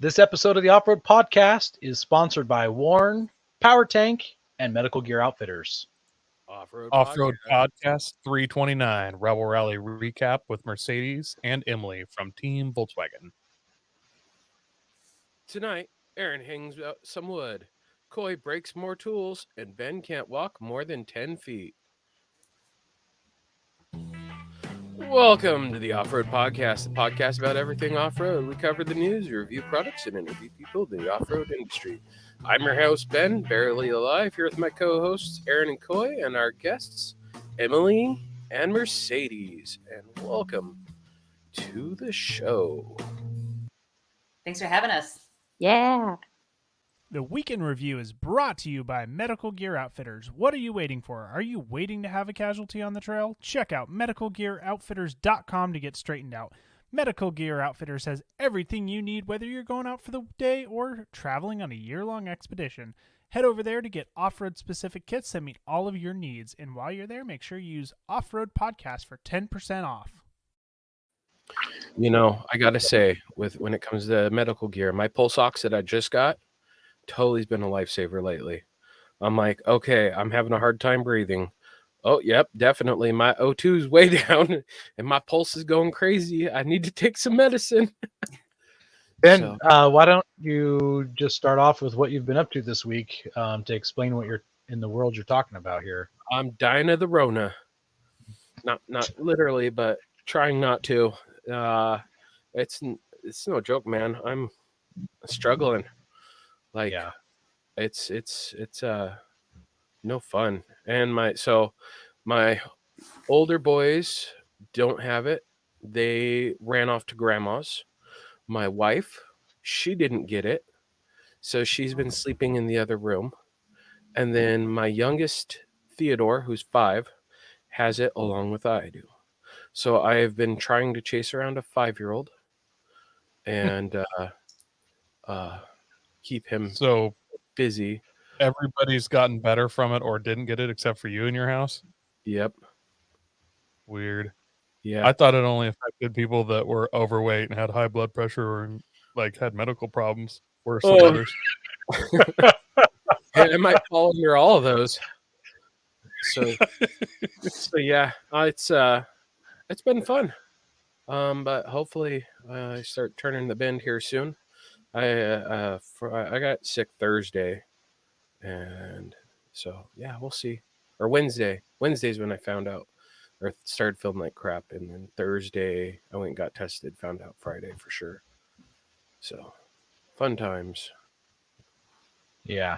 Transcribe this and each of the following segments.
This episode of the Off-Road Podcast is sponsored by Warn, Power Tank, and Medical Gear Outfitters. Off-Road Podcast 329, Rebelle Rally recap with Mercedes and Emily from Team Volkswagen. Tonight, Aaron hangs out some wood. Coy breaks more tools, and Ben can't walk more than 10 feet. Welcome to the Off-Road Podcast, the podcast about everything off-road. We cover the news, review products, and interview people in the off-road industry. I'm your host, Ben, barely alive, here with my co-hosts, Aaron and Coy, and our guests, Emily and Mercedes. And welcome to the show. Thanks for having us. Yeah. The Weekend Review is brought to you by Medical Gear Outfitters. What are you waiting for? Are you waiting to have a casualty on the trail? Check out medicalgearoutfitters.com to get straightened out. Medical Gear Outfitters has everything you need, whether you're going out for the day or traveling on a year-long expedition. Head over there to get off-road specific kits that meet all of your needs. And while you're there, make sure you use Off-Road Podcast for 10% off. You know, I gotta say, when it comes to medical gear, my pulse ox that I just got, totally has been a lifesaver lately. I'm like, okay, I'm having a hard time breathing. Oh, yep, definitely. My O2 is way down and my pulse is going crazy. I need to take some medicine. Ben, why don't you just start off with what you've been up to this week to explain what you're in the world you're talking about here? I'm dying of the Rona. Not literally, but trying not to. It's no joke, man. I'm struggling. Like, yeah. It's no fun. And my older boys don't have it. They ran off to grandma's. My wife, she didn't get it. So she's been sleeping in the other room. And then my youngest, Theodore, who's 5, has it along with I do. So I have been trying to chase around a 5-year-old and keep him busy. Everybody's gotten better from it or didn't get it except for you in your house? Yep. Weird. Yeah. I thought it only affected people that were overweight and had high blood pressure or had medical problems worse than others. It might fall under all of those. So yeah, it's been fun. But hopefully I start turning the bend here soon. I got sick Thursday, and so yeah, we'll see. Or Wednesday. Wednesday's when I found out, or started feeling like crap, and then Thursday I went and got tested. Found out Friday for sure. So, fun times. Yeah.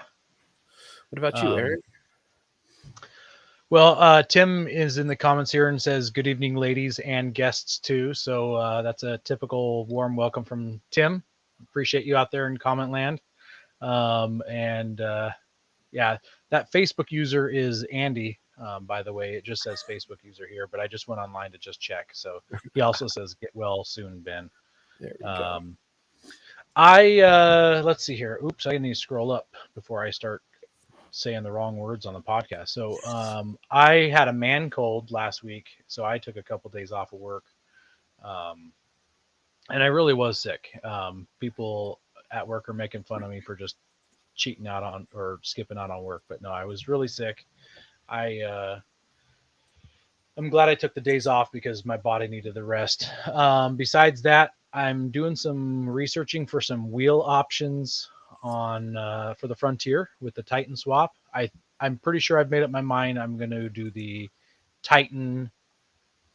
What about you, Aaron? Well, Tim is in the comments here and says, "Good evening, ladies and guests too." So that's a typical warm welcome from Tim. Appreciate you out there in comment land. Yeah, that Facebook user is Andy, by the way. It just says Facebook user here, but I just went online to just check. So he also says, "Get well soon, Ben." There we go. Let's see here. Oops, I need to scroll up before I start saying the wrong words on the podcast. So I had a man cold last week, so I took a couple days off of work. And I really was sick. People at work are making fun of me for just cheating out on or skipping out on work. But no, I was really sick. I'm glad I took the days off because my body needed the rest. Besides that, I'm doing some researching for some wheel options on for the Frontier with the Titan swap. I'm pretty sure I've made up my mind. I'm going to do the Titan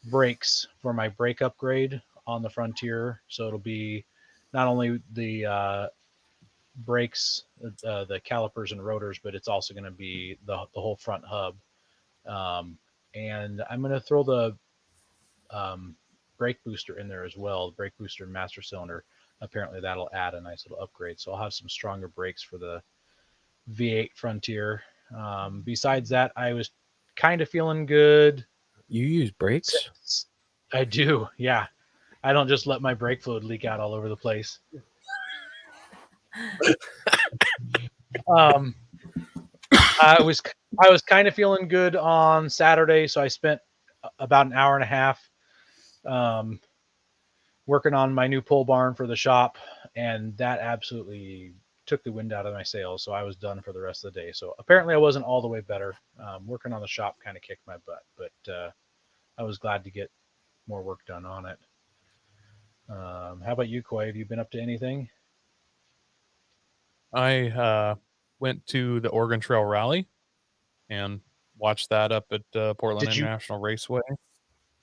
brakes for my brake upgrade on the Frontier. So it'll be not only the brakes, the calipers and rotors, but it's also going to be the whole front hub. And I'm going to throw the brake booster in there as well, the brake booster and master cylinder. Apparently that'll add a nice little upgrade. So I'll have some stronger brakes for the V8 Frontier. Besides that, I was kind of feeling good. You use brakes? I do, yeah. I don't just let my brake fluid leak out all over the place. I was kind of feeling good on Saturday, so I spent about an hour and a half working on my new pole barn for the shop, and that absolutely took the wind out of my sails. So I was done for the rest of the day. So apparently I wasn't all the way better. Working on the shop kind of kicked my butt, but I was glad to get more work done on it. How about you, Coy? Have you been up to anything? I went to the Oregon Trail Rally and watched that up at Portland International Raceway.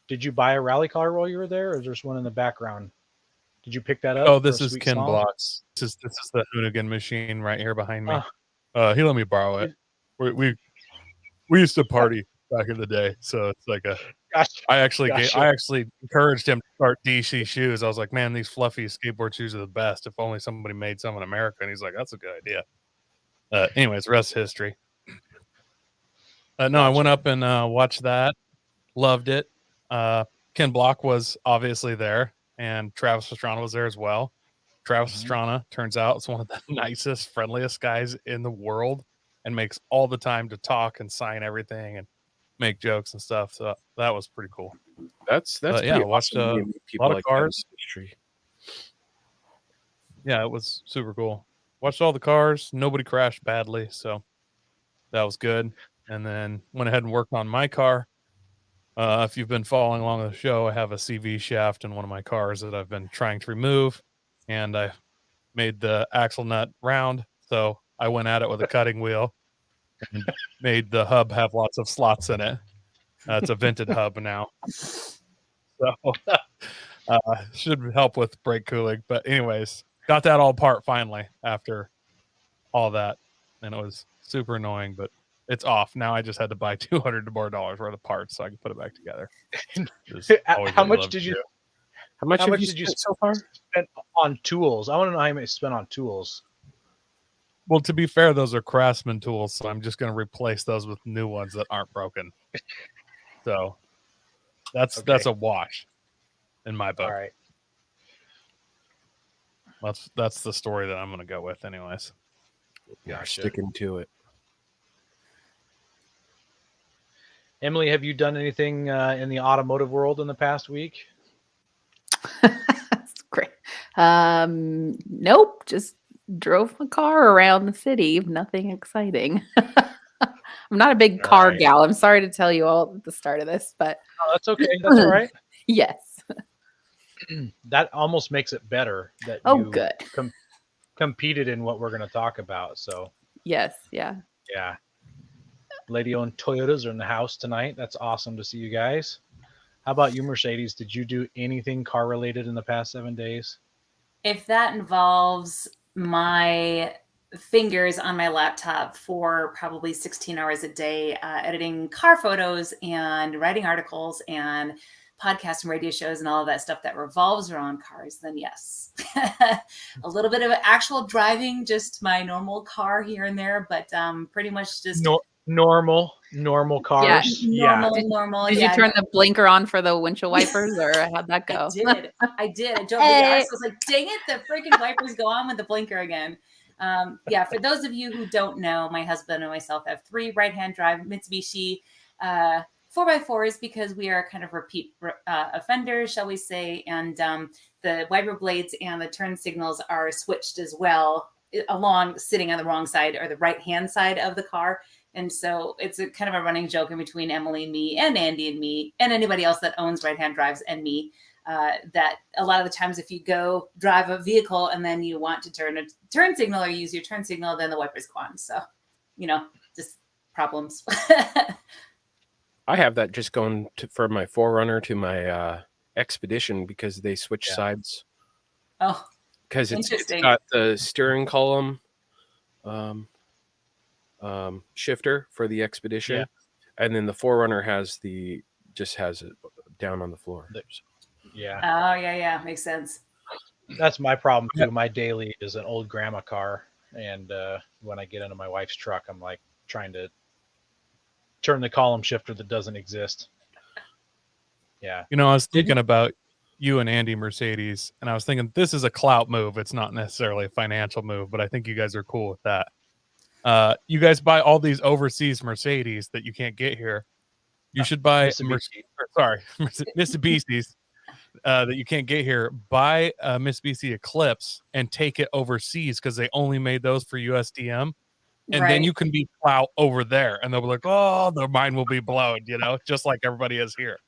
Did you buy a rally car while you were there, or is there one in the background? Did you pick that up? Oh, this is Ken Block's. This is the Hoonigan machine right here behind me. He let me borrow it. We used to party back in the day, so it's like a. Gotcha. I actually encouraged him to start DC shoes. I was like, man, these fluffy skateboard shoes are the best. If only somebody made some in America. And he's like, that's a good idea. Anyways, rest history. No, I went up and watched that. Loved it. Ken Block was obviously there, and Travis Pastrana was there as well. Travis Pastrana, turns out, is one of the nicest, friendliest guys in the world, and makes all the time to talk and sign everything and make jokes and stuff. So that was pretty cool. That's yeah. I watched a lot of cars. Yeah, it was super cool. Watched all the cars. Nobody crashed badly, so that was good. And then went ahead and worked on my car. If you've been following along with the show, I have a CV shaft in one of my cars that I've been trying to remove, and I made the axle nut round, so I went at it with a cutting wheel and made the hub have lots of slots in it. It's a vented hub now, so should help with brake cooling. But anyways, got that all apart finally after all that, and it was super annoying, but it's off now. I just had to buy $200 more worth of parts so I can put it back together. How much did you spend so far spend on tools? I want to know how much you spent on tools. Well, to be fair, those are Craftsman tools, so I'm just going to replace those with new ones that aren't broken. So that's a wash in my book. All right. That's the story that I'm going to go with, anyways. Yeah, sticking to it. Emily, have you done anything in the automotive world in the past week? That's great. Nope. Just drove my car around the city. Nothing exciting. I'm not a big car gal. I'm sorry to tell you all at the start of this, but that's okay. That's all right. Yes. That almost makes it better that you good. Competed in what we're going to talk about. So yes, yeah. Lady-owned Toyotas are in the house tonight. That's awesome to see you guys. How about you, Mercedes? Did you do anything car related in the past 7 days? If that involves my fingers on my laptop for probably 16 hours a day, editing car photos and writing articles and podcasts and radio shows and all of that stuff that revolves around cars, then yes. A little bit of actual driving, just my normal car here and there, but pretty much just normal cars. Normal. Did you turn the blinker on for the windshield wipers, or how'd that go? I did. I drove the gas. I was like, dang it, the freaking wipers go on with the blinker again. For those of you who don't know, my husband and myself have 3 right-hand drive Mitsubishi 4x4s because we are kind of repeat offenders, shall we say, and the wiper blades and the turn signals are switched as well, sitting on the wrong side or the right-hand side of the car. And so it's a kind of a running joke in between Emily and me and Andy and me and anybody else that owns right-hand drives and me, that a lot of the times if you go drive a vehicle and then you want to turn a turn signal or use your turn signal, then the wipers go on. So, just problems. I have that just going for my 4Runner to my Expedition because they switch sides. Oh, because it's got the steering column shifter for the Expedition, and then the 4Runner has it down on the floor. Yeah. Oh, yeah, makes sense. That's my problem too. My daily is an old grandma car, and when I get into my wife's truck, I'm like trying to turn the column shifter that doesn't exist. Yeah. I was thinking about you and Andy Mercedes, and I was thinking this is a clout move. It's not necessarily a financial move, but I think you guys are cool with that. You guys buy all these overseas Mercedes that you can't get here. You should buy Mitsubishis that you can't get here, buy a Mitsubishi Eclipse and take it overseas because they only made those for USDM. And then you can be plow over there and they'll be like, oh, their mind will be blown, just like everybody is here.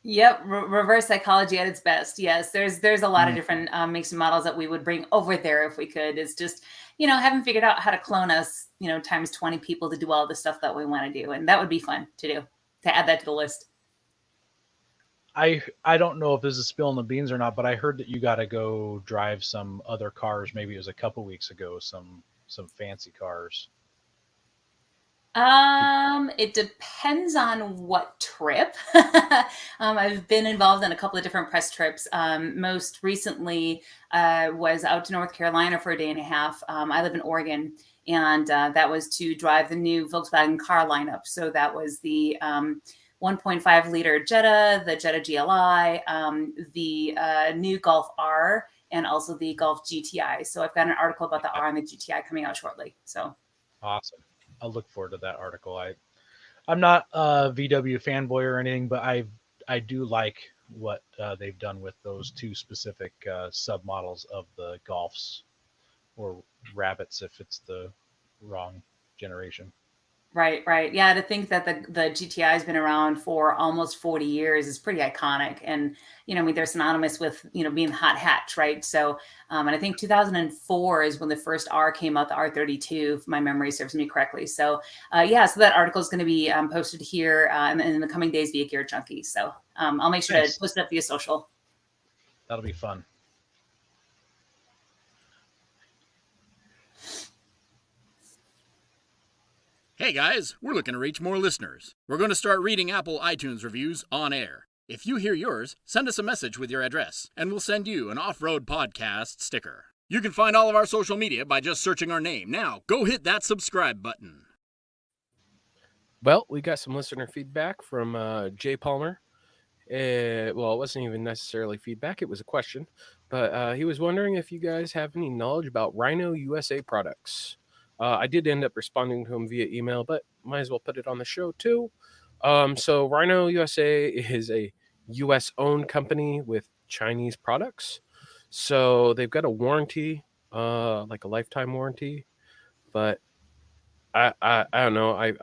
Yep, reverse psychology at its best. Yes, there's a lot of different makes and models that we would bring over there if we could. It's just, haven't figured out how to clone us, times 20 people to do all the stuff that we want to do. And that would be fun to do, to add that to the list. I don't know if this is spilling the beans or not, but I heard that you got to go drive some other cars. Maybe it was a couple weeks ago, some fancy cars. It depends on what trip. I've been involved in a couple of different press trips. Most recently, was out to North Carolina for a day and a half. I live in Oregon, and that was to drive the new Volkswagen car lineup. So that was the 1.5 liter Jetta, the Jetta GLI, the new Golf R, and also the Golf GTI. So I've got an article about the R and the GTI coming out shortly. So awesome. I'll look forward to that article. I'm not a VW fanboy or anything, but I do like what they've done with those two specific submodels of the Golfs, or Rabbits if it's the wrong generation. Right. Yeah, to think that the GTI has been around for almost 40 years is pretty iconic. And, they're synonymous with, being hot hatch, right? So, and I think 2004 is when the first R came out, the R32, if my memory serves me correctly. So, so that article is going to be posted here in the coming days via Gear Junkie. So I'll make sure to post it up via social. That'll be fun. Hey guys, we're looking to reach more listeners. We're going to start reading Apple iTunes reviews on air. If you hear yours, send us a message with your address, and we'll send you an Off-Road Podcast sticker. You can find all of our social media by just searching our name. Now, go hit that subscribe button. Well, we got some listener feedback from Jay Palmer. It wasn't even necessarily feedback. It was a question. But he was wondering if you guys have any knowledge about Rhino USA products. I did end up responding to him via email, but might as well put it on the show too. So Rhino USA is a U.S.-owned company with Chinese products. So they've got a warranty, like a lifetime warranty. But I don't know.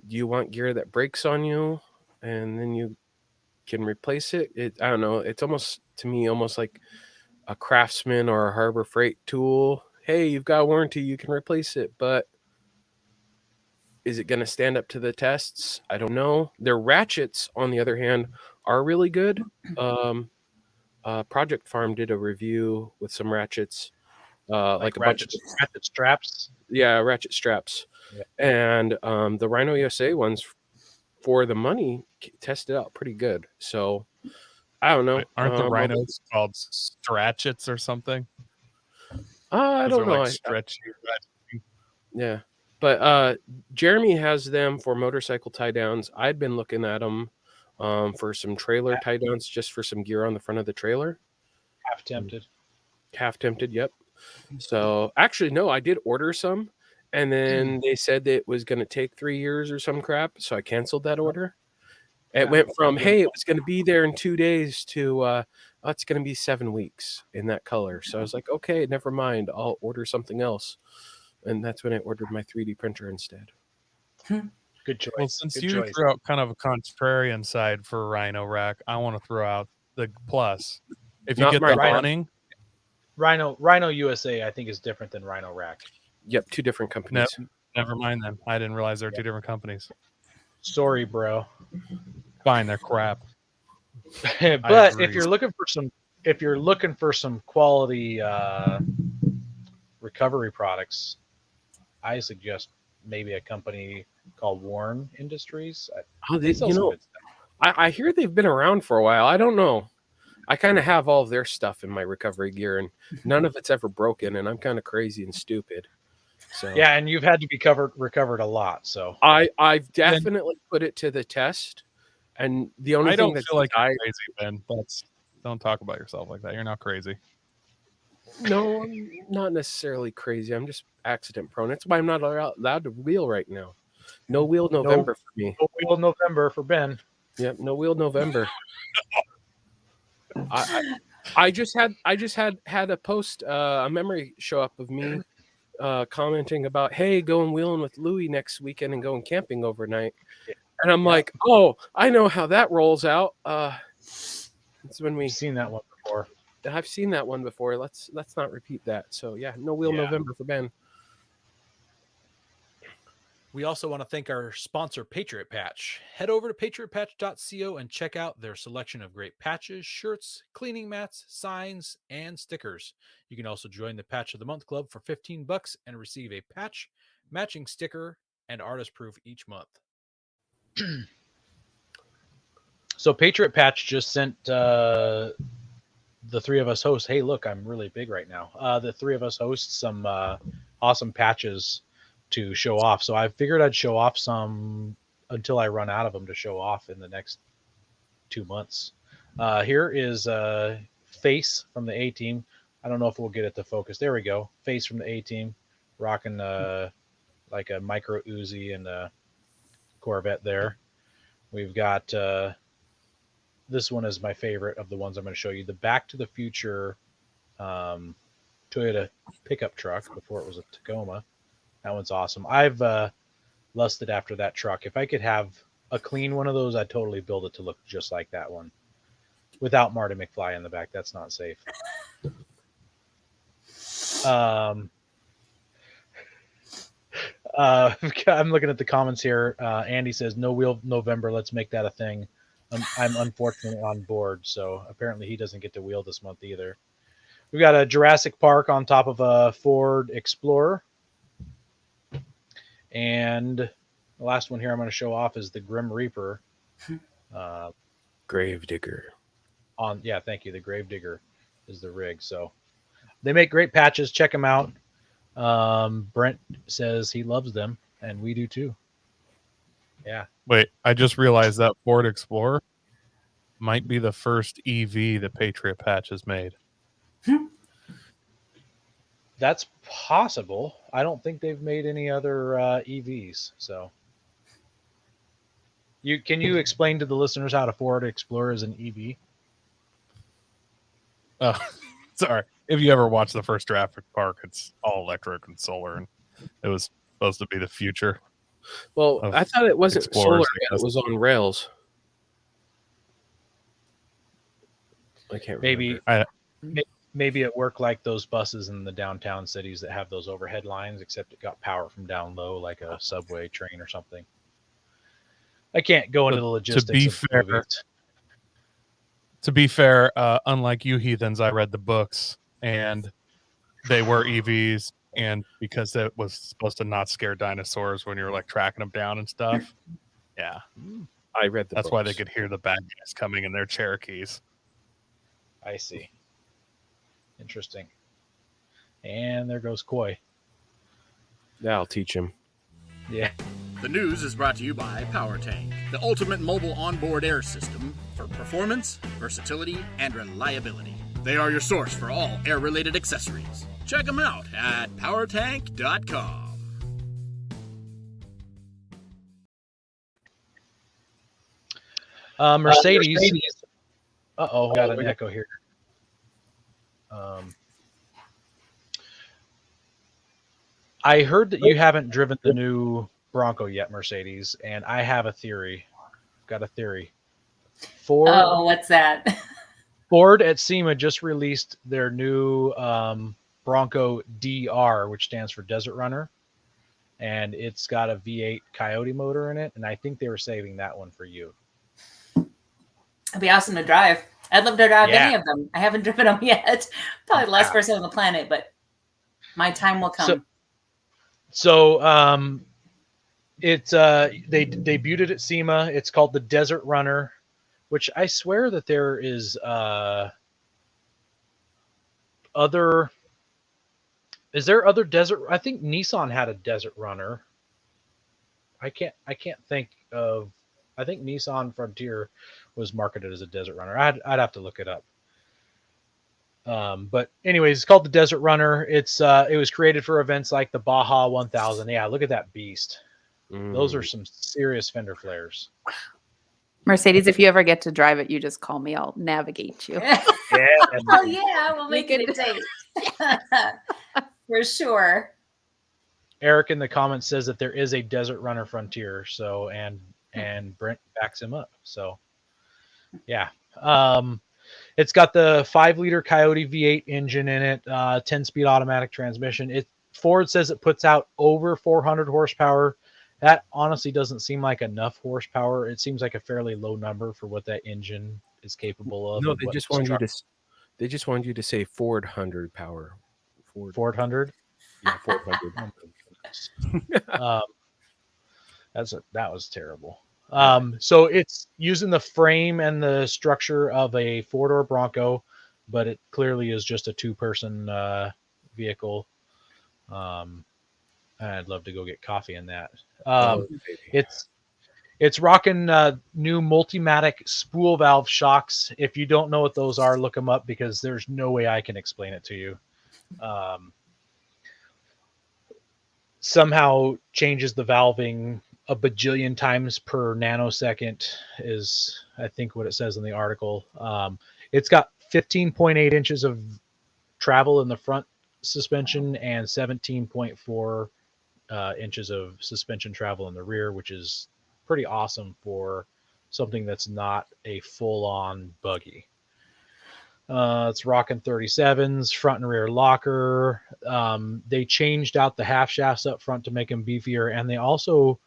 Do you want gear that breaks on you and then you can replace it? I don't know. It's almost, to me, almost like a Craftsman or a Harbor Freight tool. Hey, you've got a warranty, you can replace it, but is it going to stand up to the tests? I don't know. Their ratchets, on the other hand, are really good. Project Farm did a review with some ratchets, like a ratchet straps. Yeah, ratchet straps. Yeah. And the Rhino USA ones, for the money, tested out pretty good. So I don't know. Aren't the Rhinos called Stratchets or something? I don't know. Like stretchy. Yeah. But Jeremy has them for motorcycle tie downs. I'd been looking at them for some trailer tie downs, just for some gear on the front of the trailer. Half tempted. Yep. So actually, no, I did order some, and then they said that it was going to take 3 years or some crap. So I canceled that order. It went from, hey, it was going to be there in 2 days to, it's going to be 7 weeks in that color. So I was like, okay, never mind. I'll order something else. And that's when I ordered my 3D printer instead. Good choice. Well, since you threw out kind of a contrarian side for Rhino Rack, I want to throw out the plus. If you get the running. Rhino USA, I think, is different than Rhino Rack. Yep, two different companies. Never mind them. I didn't realize there were two different companies. Sorry, bro. Fine, they're crap. But if you're looking for some quality recovery products, I suggest maybe a company called Warren Industries. I hear they've been around for a while. I don't know. I kind of have all of their stuff in my recovery gear, and none of it's ever broken, and I'm kind of crazy and stupid. So yeah, and you've had to be recovered a lot. So I've definitely put it to the test, and the only I thing don't feel like I'm crazy, Ben. Don't talk about yourself like that. You're not crazy. No, I'm not necessarily crazy. I'm just accident prone. That's why I'm not allowed to wheel right now. No wheel November for me. No wheel November for Ben. Yep, no wheel November. I just had a post, a memory show up of me commenting about, hey, going wheeling with Louie next weekend and going camping overnight. And I'm like, oh, I know how that rolls out. It's when We've seen that one before. I've seen that one before. Let's not repeat that. So yeah, no wheel November for Ben. We also want to thank our sponsor, Patriot Patch. Head over to patriotpatch.co and check out their selection of great patches, shirts, cleaning mats, signs, and stickers. You can also join the Patch of the Month Club for $15 and receive a patch, matching sticker, and artist proof each month. So Patriot Patch just sent the three of us hosts, hey, look, I'm really big right now. The three of us hosts some awesome patches to show off. So I figured I'd show off some until I run out of them to show off in the next 2 months. Here is Face from the A-Team. I don't know if we'll get it to focus. There we go. Face from the A-Team, rocking like a micro Uzi and a Corvette there. We've got this one is my favorite of the ones I'm going to show you. The Back to the Future Toyota pickup truck before it was a Tacoma. That one's awesome. I've lusted after that truck. If I could have a clean one of those, I'd totally build it to look just like that one. Without Marty McFly in the back, that's not safe. I'm looking at the comments here. Andy says, no wheel November. Let's make that a thing. I'm unfortunately on board, so apparently he doesn't get to wheel this month either. We've got a Jurassic Park on top of a Ford Explorer. And the last one here I'm going to show off is the Grim Reaper. Gravedigger. Thank you. The Gravedigger is the rig. So they make great patches. Check them out. Brent says he loves them, and we do too. Yeah. Wait, I just realized that Ford Explorer might be the first EV that Patriot Patch has made. That's possible. I don't think they've made any other EVs. So, can you explain to the listeners how a Ford Explorer is an EV? Oh, sorry. If you ever watch the first Jurassic Park, it's all electric and solar, and it was supposed to be the future. Well, I thought it wasn't solar yet. It was on rails. I can't remember. Maybe it worked like those buses in the downtown cities that have those overhead lines, except it got power from down low, like a subway train or something. I can't go into the logistics. To be fair, unlike you heathens, I read the books, and they were EVs, and because it was supposed to not scare dinosaurs when you're like tracking them down and stuff. Yeah, I read the That's books. why they could hear the bad guys coming in their Cherokees. I see. Interesting. And there goes Coy. That'll teach him. Yeah. The news is brought to you by PowerTank, the ultimate mobile onboard air system for performance, versatility, and reliability. They are your source for all air-related accessories. Check them out at powertank.com. Mercedes. Uh-oh, got an echo here. I heard that you haven't driven the new Bronco yet, Mercedes, and I have a theory. Got a theory. What's that? Ford at SEMA just released their new Bronco DR, which stands for Desert Runner, and it's got a V8 Coyote motor in it, and I think they were saving that one for you. It'd be awesome to drive. I'd love to drive any of them. I haven't driven them yet. Probably the last person on the planet, but my time will come. So it's they debuted it at SEMA. It's called the Desert Runner, which I swear that there is other. Is there other desert? I think Nissan had a Desert Runner. I can't think of. I think Nissan Frontier was marketed as a Desert Runner. I'd have to look it up. But anyways, it's called the Desert Runner. It was created for events like the Baja 1000. Yeah, look at that beast. Those are some serious fender flares. Mercedes, if you ever get to drive it, you just call me. I'll navigate you. Yeah. Oh yeah, we'll make it a date. For sure. Eric in the comments says that there is a Desert Runner Frontier. So and Brent backs him up. So yeah. It's got the 5-liter Coyote V8 engine in it, 10-speed automatic transmission. Ford says it puts out over 400 horsepower. That honestly doesn't seem like enough horsepower. It seems like a fairly low number for what that engine is capable of. No, they just want you to say Ford 100 power. Ford 100. Yeah, 400. That was terrible. So it's using the frame and the structure of a 4-door Bronco, but it clearly is just a 2-person vehicle. I'd love to go get coffee in that. It's rocking new Multimatic spool valve shocks. If you don't know what those are, look them up because there's no way I can explain it to you. Somehow changes the valving a bajillion times per nanosecond is, I think, what it says in the article. It's got 15.8 inches of travel in the front suspension and 17.4 inches of suspension travel in the rear, which is pretty awesome for something that's not a full-on buggy. It's rocking 37s, front and rear locker. They changed out the half shafts up front to make them beefier, and they also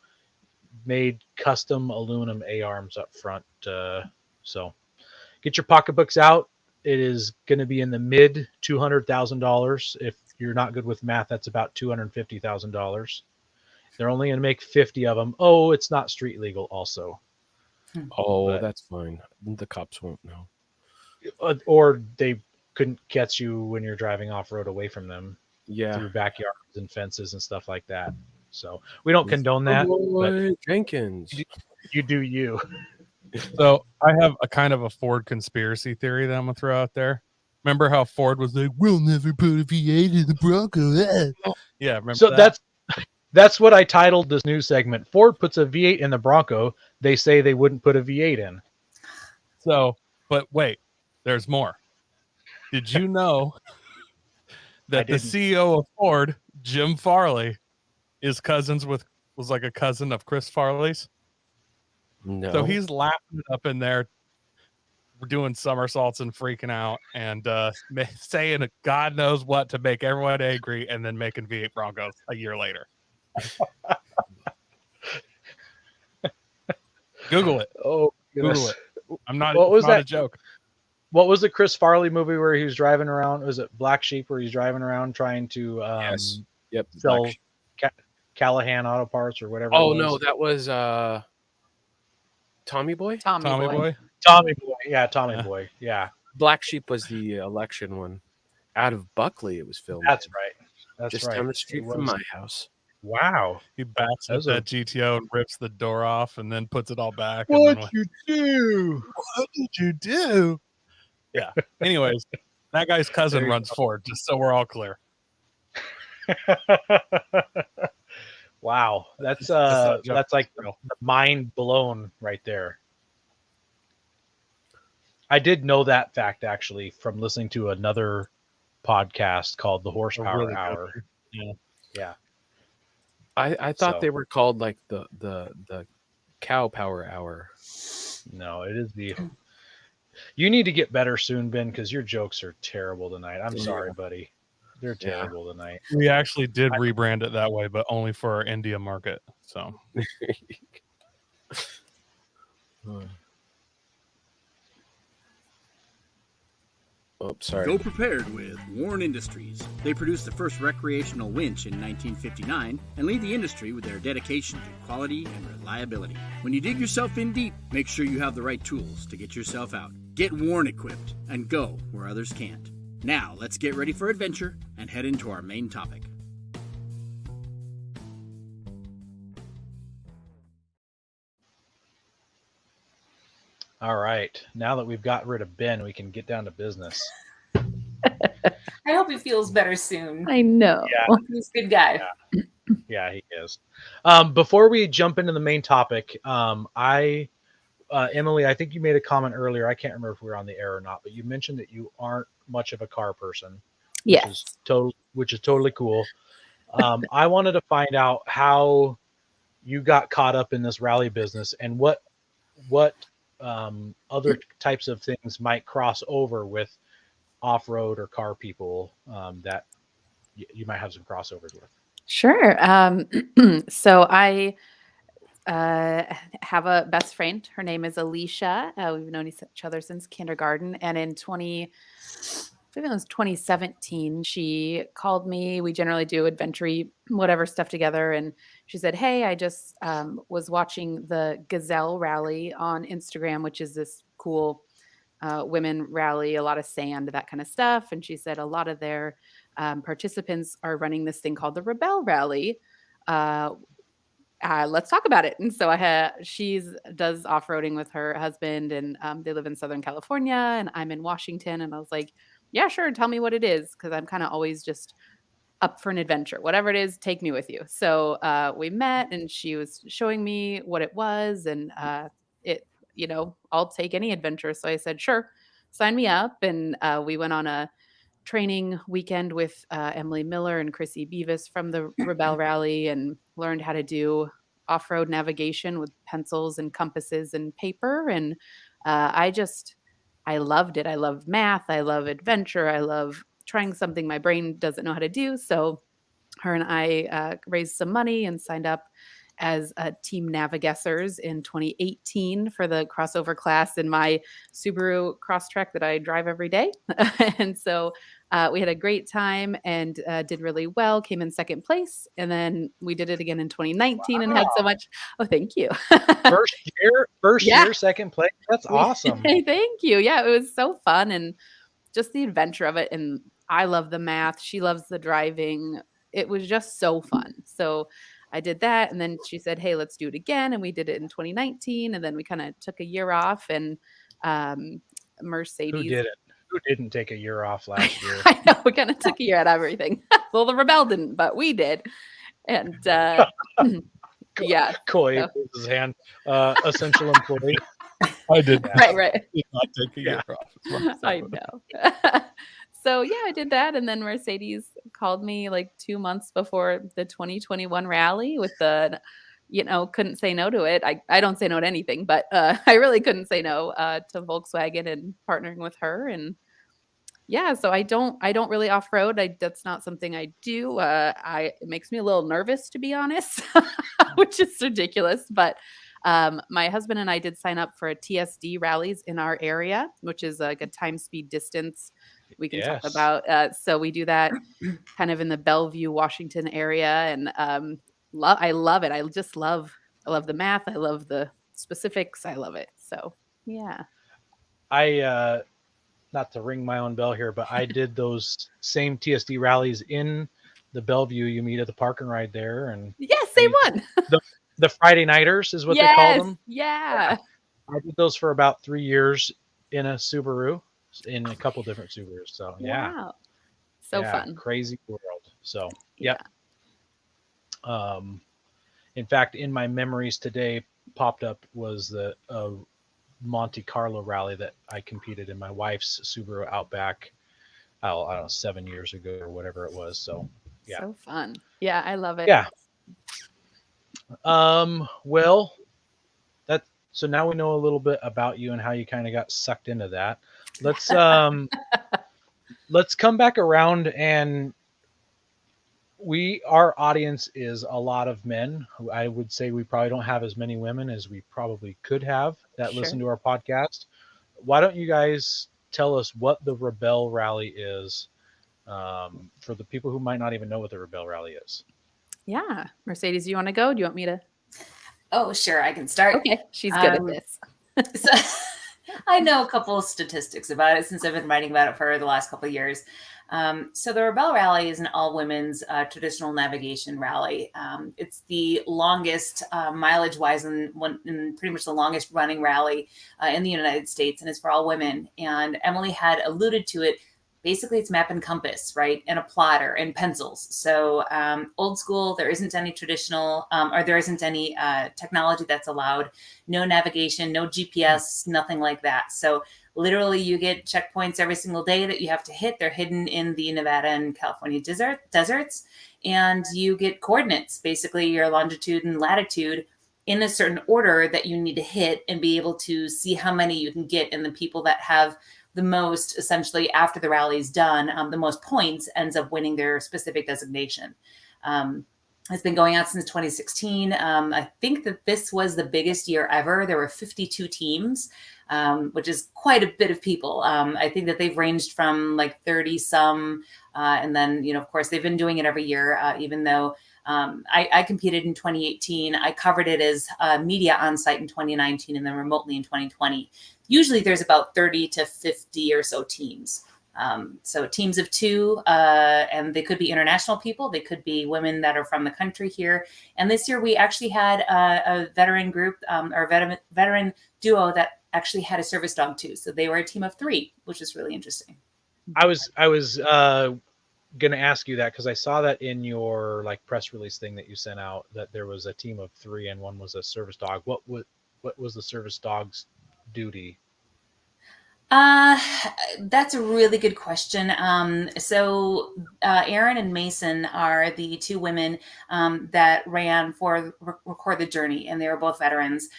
made custom aluminum A-arms up front. So get your pocketbooks out. It is going to be in the mid $200,000. If you're not good with math, that's about $250,000. They're only going to make 50 of them. Oh, it's not street legal also. Oh, that's fine. The cops won't know. Or they couldn't catch you when you're driving off-road away from them. Yeah. Through backyards and fences and stuff like that. So we don't condone that. But Jenkins. You do you. So I have a kind of a Ford conspiracy theory that I'm going to throw out there. Remember how Ford was like, we'll never put a V8 in the Bronco. Yeah, remember so that? That's what I titled this new segment. Ford puts a V8 in the Bronco. They say they wouldn't put a V8 in. So, but wait, there's more. Did you know that the CEO of Ford, Jim Farley, was like a cousin of Chris Farley's? No. So he's laughing up in there, doing somersaults and freaking out and saying God knows what to make everyone angry, and then making V8 Broncos a year later. Google it. Oh, Google it. I'm not. What was that? A joke. What was the Chris Farley movie where he was driving around? Was it Black Sheep, where he's driving around trying to yes. Yep. sell Callahan Auto Parts or whatever? Oh no, that was Tommy Boy. Tommy Boy. Yeah, Tommy Boy. Yeah. Black Sheep was the election one. Out of Buckley, it was filmed. That's right. That's just right. down the street from my house. Wow. He backs up that GTO and rips the door off and then puts it all back. What'd you do? What did you do? Yeah. Anyways, that guy's cousin runs Ford, just so we're all clear. Wow. That's like the mind blown right there. I did know that fact actually from listening to another podcast called The Horsepower Hour. Yeah. I thought they were called like the Cow Power Hour. No, it is the. You need to get better soon, Ben, because your jokes are terrible tonight. I'm sorry, buddy. They're terrible tonight. We actually did rebrand it that way, but only for our India market. So. Oh, sorry. Go prepared with Warren Industries. They produced the first recreational winch in 1959 and lead the industry with their dedication to quality and reliability. When you dig yourself in deep, make sure you have the right tools to get yourself out. Get Warren equipped and go where others can't. Now, let's get ready for adventure and head into our main topic. All right. Now that we've got rid of Ben, we can get down to business. I hope he feels better soon. I know. Yeah. He's a good guy. Yeah, he is. Before we jump into the main topic, I Emily, I think you made a comment earlier. I can't remember if we were on the air or not, but you mentioned that you aren't much of a car person, which is totally cool. I wanted to find out how you got caught up in this rally business and what other types of things might cross over with off-road or car people that you might have some crossovers with. Sure. So I have a best friend. Her name is Alicia. We've known each other since kindergarten. And in 2017, she called me. We generally do adventure whatever stuff together. And she said, hey, I just was watching the Gazelle Rally on Instagram, which is this cool women rally, a lot of sand, that kind of stuff. And she said a lot of their participants are running this thing called the Rebelle Rally. Let's talk about it. And so she does off-roading with her husband, and they live in Southern California, and I'm in Washington. And I was like, yeah, sure. Tell me what it is. Cause I'm kind of always just up for an adventure, whatever it is, take me with you. So we met, and she was showing me what it was, and I'll take any adventure. So I said, sure, sign me up. And we went on a training weekend with Emily Miller and Chrissy Beavis from the Rebelle Rally, and learned how to do off-road navigation with pencils and compasses and paper. And I loved it. I love math. I love adventure. I love trying something my brain doesn't know how to do. So her and I raised some money and signed up as team Navigessors in 2018 for the crossover class in my Subaru Crosstrek that I drive every day. And so we had a great time and did really well, came in second place. And then we did it again in 2019 and had so much. Oh, thank you. First year, second place. That's awesome. Thank you. Yeah, it was so fun, and just the adventure of it. And I love the math. She loves the driving. It was just so fun. So I did that. And then she said, hey, let's do it again. And we did it in 2019. And then we kind of took a year off, and Mercedes. Who did it? Who didn't take a year off last year? I know, we kind of took a year at everything. Well, the Rebelle didn't, but we did. And yeah. Coy with his hand. Essential employee. I did. Right. Did not take a year off. I know. So yeah, I did that. And then Mercedes called me like 2 months before the 2021 rally with the, couldn't say no to it. I don't say no to anything, but I really couldn't say no to Volkswagen and partnering with her. And yeah, so I don't really off-road. That's not something I do. It makes me a little nervous, to be honest, which is ridiculous. But my husband and I did sign up for a TSD rallies in our area, which is like a time, speed, distance we can talk about. So we do that kind of in the Bellevue, Washington area. And I love it. I love the math. I love the specifics. I love it. So yeah. I not to ring my own bell here, but I did those same TSD rallies in the Bellevue. You meet at the park and ride there, and same one. The Friday Nighters is what they call them. Yeah. I did those for about 3 years in a Subaru, in a couple different Subarus. So yeah. Wow. So fun. Crazy world. So yeah. In fact, in my memories today popped up was the Monte Carlo rally that I competed in my wife's Subaru Outback. I don't know, 7 years ago or whatever it was. So yeah. So fun. Yeah, I love it. Yeah. Well, so now we know a little bit about you and how you kind of got sucked into that. Let's let's come back around, and our audience is a lot of men. Who I would say we probably don't have as many women as we probably could have that listen to our podcast. Why don't you guys tell us what the Rebelle Rally is, for the people who might not even know what the Rebelle Rally is? Yeah. Mercedes, do you want to go? Do you want me to? Oh, sure. I can start. Okay. She's good at this. So I know a couple of statistics about it since I've been writing about it for the last couple of years. So the Rebelle Rally is an all-women's traditional navigation rally. It's the longest mileage-wise and pretty much the longest running rally in the United States, and it's for all women. And Emily had alluded to it basically it's map and compass, right? And a plotter and pencils. So old school, there isn't any traditional or there isn't any technology that's allowed. No navigation, no GPS, nothing like that. So literally you get checkpoints every single day that you have to hit. They're hidden in the Nevada and California deserts. And you get coordinates, basically your longitude and latitude in a certain order that you need to hit and be able to see how many you can get. And the people that have the most, essentially after the rally is done, the most points ends up winning their specific designation. It's been going on since 2016. I think that this was the biggest year ever. There were 52 teams, which is quite a bit of people. I think that they've ranged from like 30 some, and then, you know, of course, they've been doing it every year, even though I competed in 2018. I covered it as media on site in 2019 and then remotely in 2020. Usually there's about 30 to 50 or so teams. So teams of two, and they could be international people. They could be women that are from the country here. And this year we actually had a veteran group or veteran duo that actually had a service dog too. So they were a team of 3, which is really interesting. I was going to ask you that because I saw that in your like press release thing that you sent out, that there was a team of 3 and one was a service dog. What was the service dog's duty? That's a really good question. So Erin and Mason are the 2 women that ran for Record the Journey, and they were both veterans.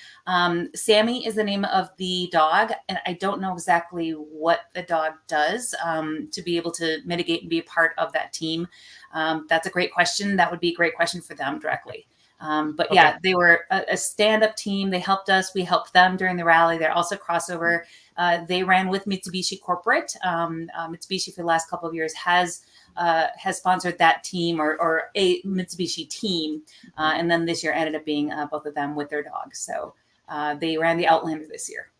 Sammy is the name of the dog, and I don't know exactly what the dog does to be able to mitigate and be a part of that team. That's a great question. That would be a great question for them directly. But okay. Yeah, they were a stand-up team. They helped us. We helped them during the rally. They're also crossover. They ran with Mitsubishi Corporate. Mitsubishi for the last couple of years has sponsored that team or a Mitsubishi team. And then this year ended up being both of them with their dogs. So they ran the Outlander this year.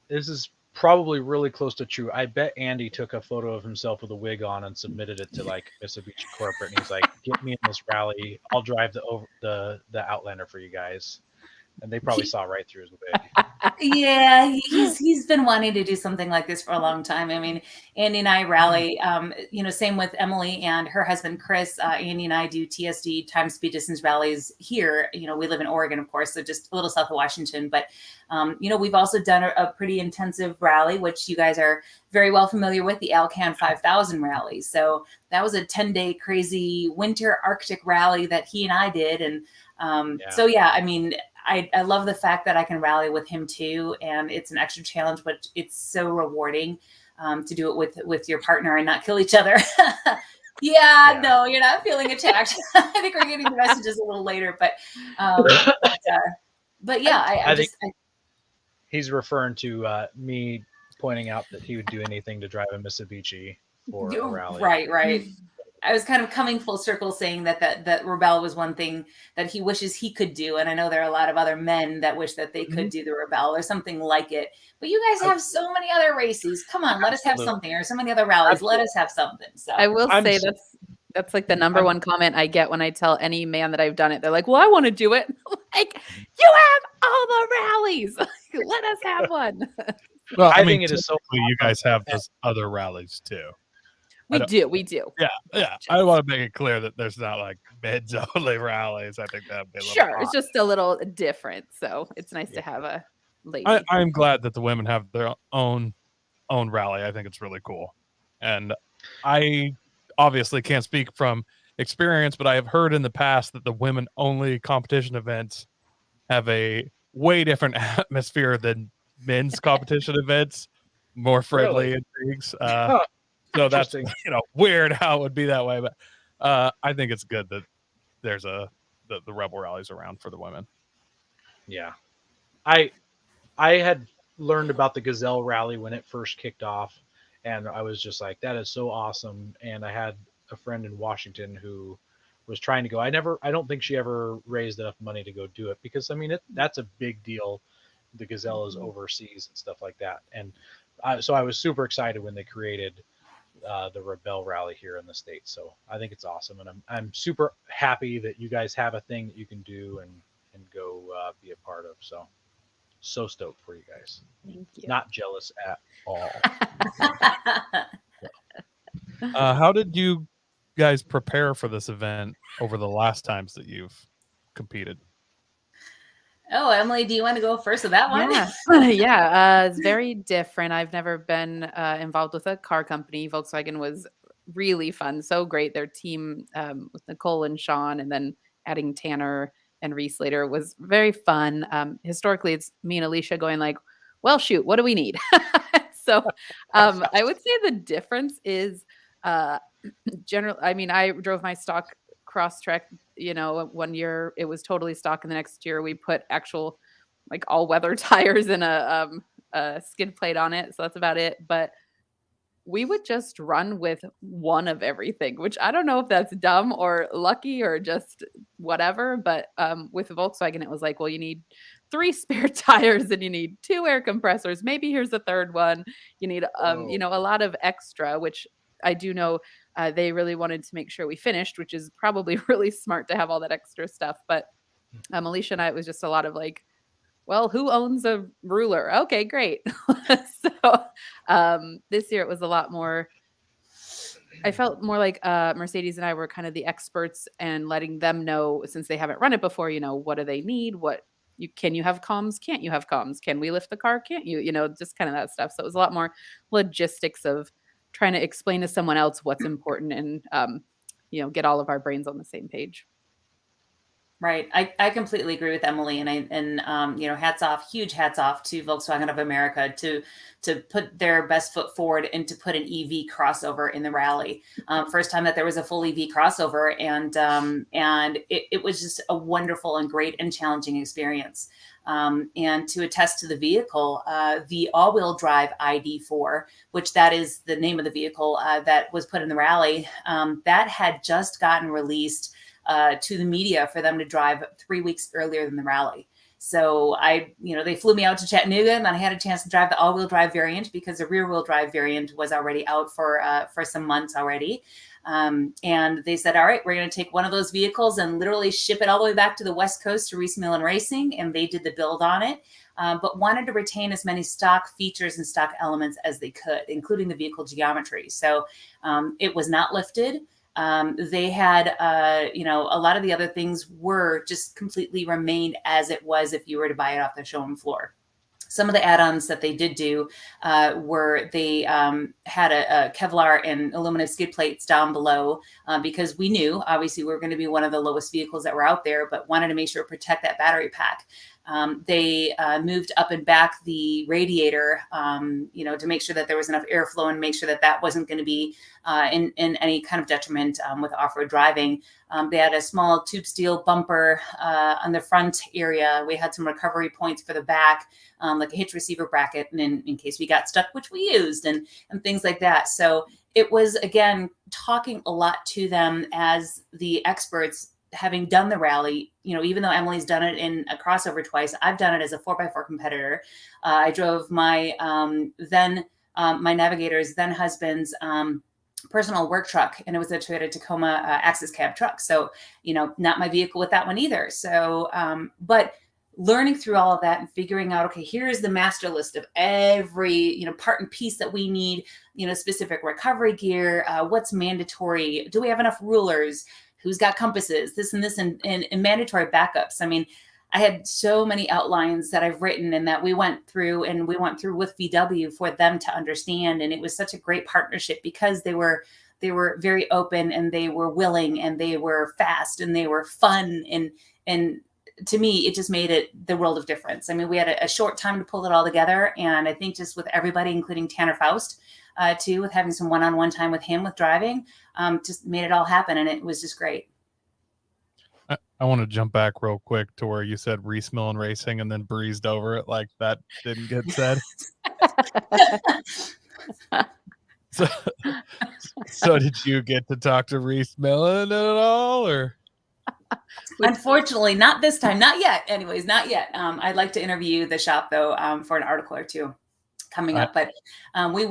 This is probably really close to true. I bet Andy took a photo of himself with a wig on and submitted it to like Mitsubishi Corporate, and he's like, "Get me in this rally. I'll drive the Outlander for you guys." And they probably saw right through his wig. Yeah, he's been wanting to do something like this for a long time. I mean, Andy and I rally, same with Emily and her husband, Chris. Andy and I do TSD, time, speed, distance rallies here. You know, we live in Oregon, of course, so just a little south of Washington. But, we've also done a pretty intensive rally, which you guys are very well familiar with, the Alcan 5000 rally. So that was a 10-day crazy winter Arctic rally that he and I did. And so, yeah, I mean, I love the fact that I can rally with him too. And it's an extra challenge, but it's so rewarding to do it with your partner and not kill each other. Yeah, no, you're not feeling attacked. I think we're getting the messages a little later, but yeah, I think he's referring to me pointing out that he would do anything to drive a Mitsubishi for a rally. Right. I was kind of coming full circle saying that Rebelle was one thing that he wishes he could do. And I know there are a lot of other men that wish that they could do the Rebelle or something like it. But you guys have so many other races. Come on, let us have something, or so many other rallies. Let us have something. So I will say that's like the number one comment I get when I tell any man that I've done it. They're like, "Well, I want to do it." Like, you have all the rallies. Let us have one. Well, I think it is so cool. You guys have those other rallies too. We do. Yeah. I want to make it clear that there's not like men's only rallies. I think that'd be a little odd. It's just a little different. So it's nice to have a lady. I'm glad that the women have their own rally. I think it's really cool. And I obviously can't speak from experience, but I have heard in the past that the women only competition events have a way different atmosphere than men's competition events, more friendly intrigues. So that's weird how it would be that way, but I think it's good that there's the Rebelle rallies around for the women. Yeah, I had learned about the Gazelle rally when it first kicked off, and I was just like, that is so awesome. And I had a friend in Washington who was trying to go. I don't think she ever raised enough money to go do it because I mean that's a big deal. The Gazelle is overseas and stuff like that, and so I was super excited when they created the Rebelle rally here in the States. So I think it's awesome. And I'm super happy that you guys have a thing that you can do and go be a part of. So so stoked for you guys. Thank you. Not jealous at all. How did you guys prepare for this event over the last times that you've competed? Oh, Emily, do you want to go first with that one? Yeah, it's very different. I've never been involved with a car company. Volkswagen was really fun, so great. Their team with Nicole and Sean, and then adding Tanner and Reese later was very fun. Historically, it's me and Alicia going like, well, shoot, what do we need? So I would say the difference is general. I mean, I drove my stock Crosstrek, one year it was totally stock, and the next year we put actual like all weather tires and a skid plate on it. So that's about it. But we would just run with one of everything, which I don't know if that's dumb or lucky or just whatever. But with Volkswagen, it was like, well, you need 3 spare tires and you need 2 air compressors. Maybe here's a third one. You need, a lot of extra, which I do know they really wanted to make sure we finished, which is probably really smart to have all that extra stuff. But Alicia and I, it was just a lot of like, well, who owns a ruler? Okay, great. So this year it was a lot more, I felt more like Mercedes and I were kind of the experts and letting them know, since they haven't run it before, what do they need? Can you have comms? Can't you have comms? Can we lift the car? Can't you? Just kind of that stuff. So it was a lot more logistics of trying to explain to someone else what's important and, get all of our brains on the same page. Right. I completely agree with Emily, and huge hats off to Volkswagen of America to put their best foot forward and to put an EV crossover in the rally. First time that there was a full EV crossover, and it was just a wonderful and great and challenging experience. And to attest to the vehicle, the all-wheel drive ID.4, which that is the name of the vehicle that was put in the rally, that had just gotten released to the media for them to drive 3 weeks earlier than the rally. So they flew me out to Chattanooga, and I had a chance to drive the all-wheel drive variant because the rear-wheel drive variant was already out for some months already. And they said, all right, we're going to take one of those vehicles and literally ship it all the way back to the West Coast to Reese Millen Racing. And they did the build on it, but wanted to retain as many stock features and stock elements as they could, including the vehicle geometry. So it was not lifted. They had, a lot of the other things were just completely remained as it was if you were to buy it off the showroom floor. Some of the add-ons that they did do were they had a Kevlar and aluminum skid plates down below because we knew, obviously, we were going to be one of the lowest vehicles that were out there, but wanted to make sure to protect that battery pack. They moved up and back the radiator, to make sure that there was enough airflow and make sure that that wasn't going to be in any kind of detriment with off-road driving. They had a small tube steel bumper on the front area. We had some recovery points for the back, like a hitch receiver bracket, and in case we got stuck, which we used, and things like that. So it was, again, talking a lot to them as the experts, having done the rally. Even though Emily's done it in a crossover twice, I've done it as a 4x4 competitor. I drove my my Navigator's then husband's personal work truck, and it was a Toyota Tacoma Access Cab truck. So, not my vehicle with that one either. So, but learning through all of that and figuring out, okay, here's the master list of every, part and piece that we need, specific recovery gear, what's mandatory, do we have enough rulers, who's got compasses, this and this, and mandatory backups. I mean, I had so many outlines that I've written and that we went through with VW for them to understand. And it was such a great partnership because they were very open, and they were willing, and they were fast, and they were fun. And to me, it just made it the world of difference. I mean, we had a short time to pull it all together. And I think just with everybody, including Tanner Faust, too, with having some one-on-one time with him with driving, just made it all happen. And it was just great. I want to jump back real quick to where you said Reese Millen Racing and then breezed over it like that didn't get said. So did you get to talk to Reese Millen at all, or? Unfortunately, not this time. Not yet. Anyways, not yet. I'd like to interview the shop, though, for an article or two coming up. But we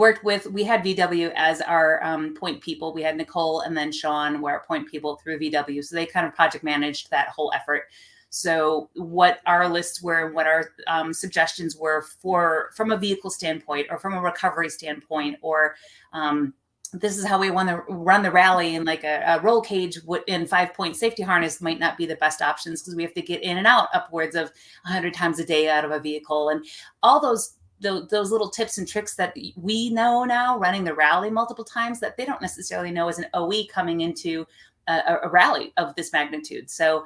had VW as our point people. We had Nicole and then Sean were our point people through VW. So they kind of project managed that whole effort. So what our lists were and what our suggestions were from a vehicle standpoint or from a recovery standpoint, or this is how we want to run the rally, and like a roll cage in 5-point safety harness might not be the best options because we have to get in and out upwards of 100 times a day out of a vehicle, and all those little tips and tricks that we know now running the rally multiple times that they don't necessarily know as an OE coming into a rally of this magnitude. So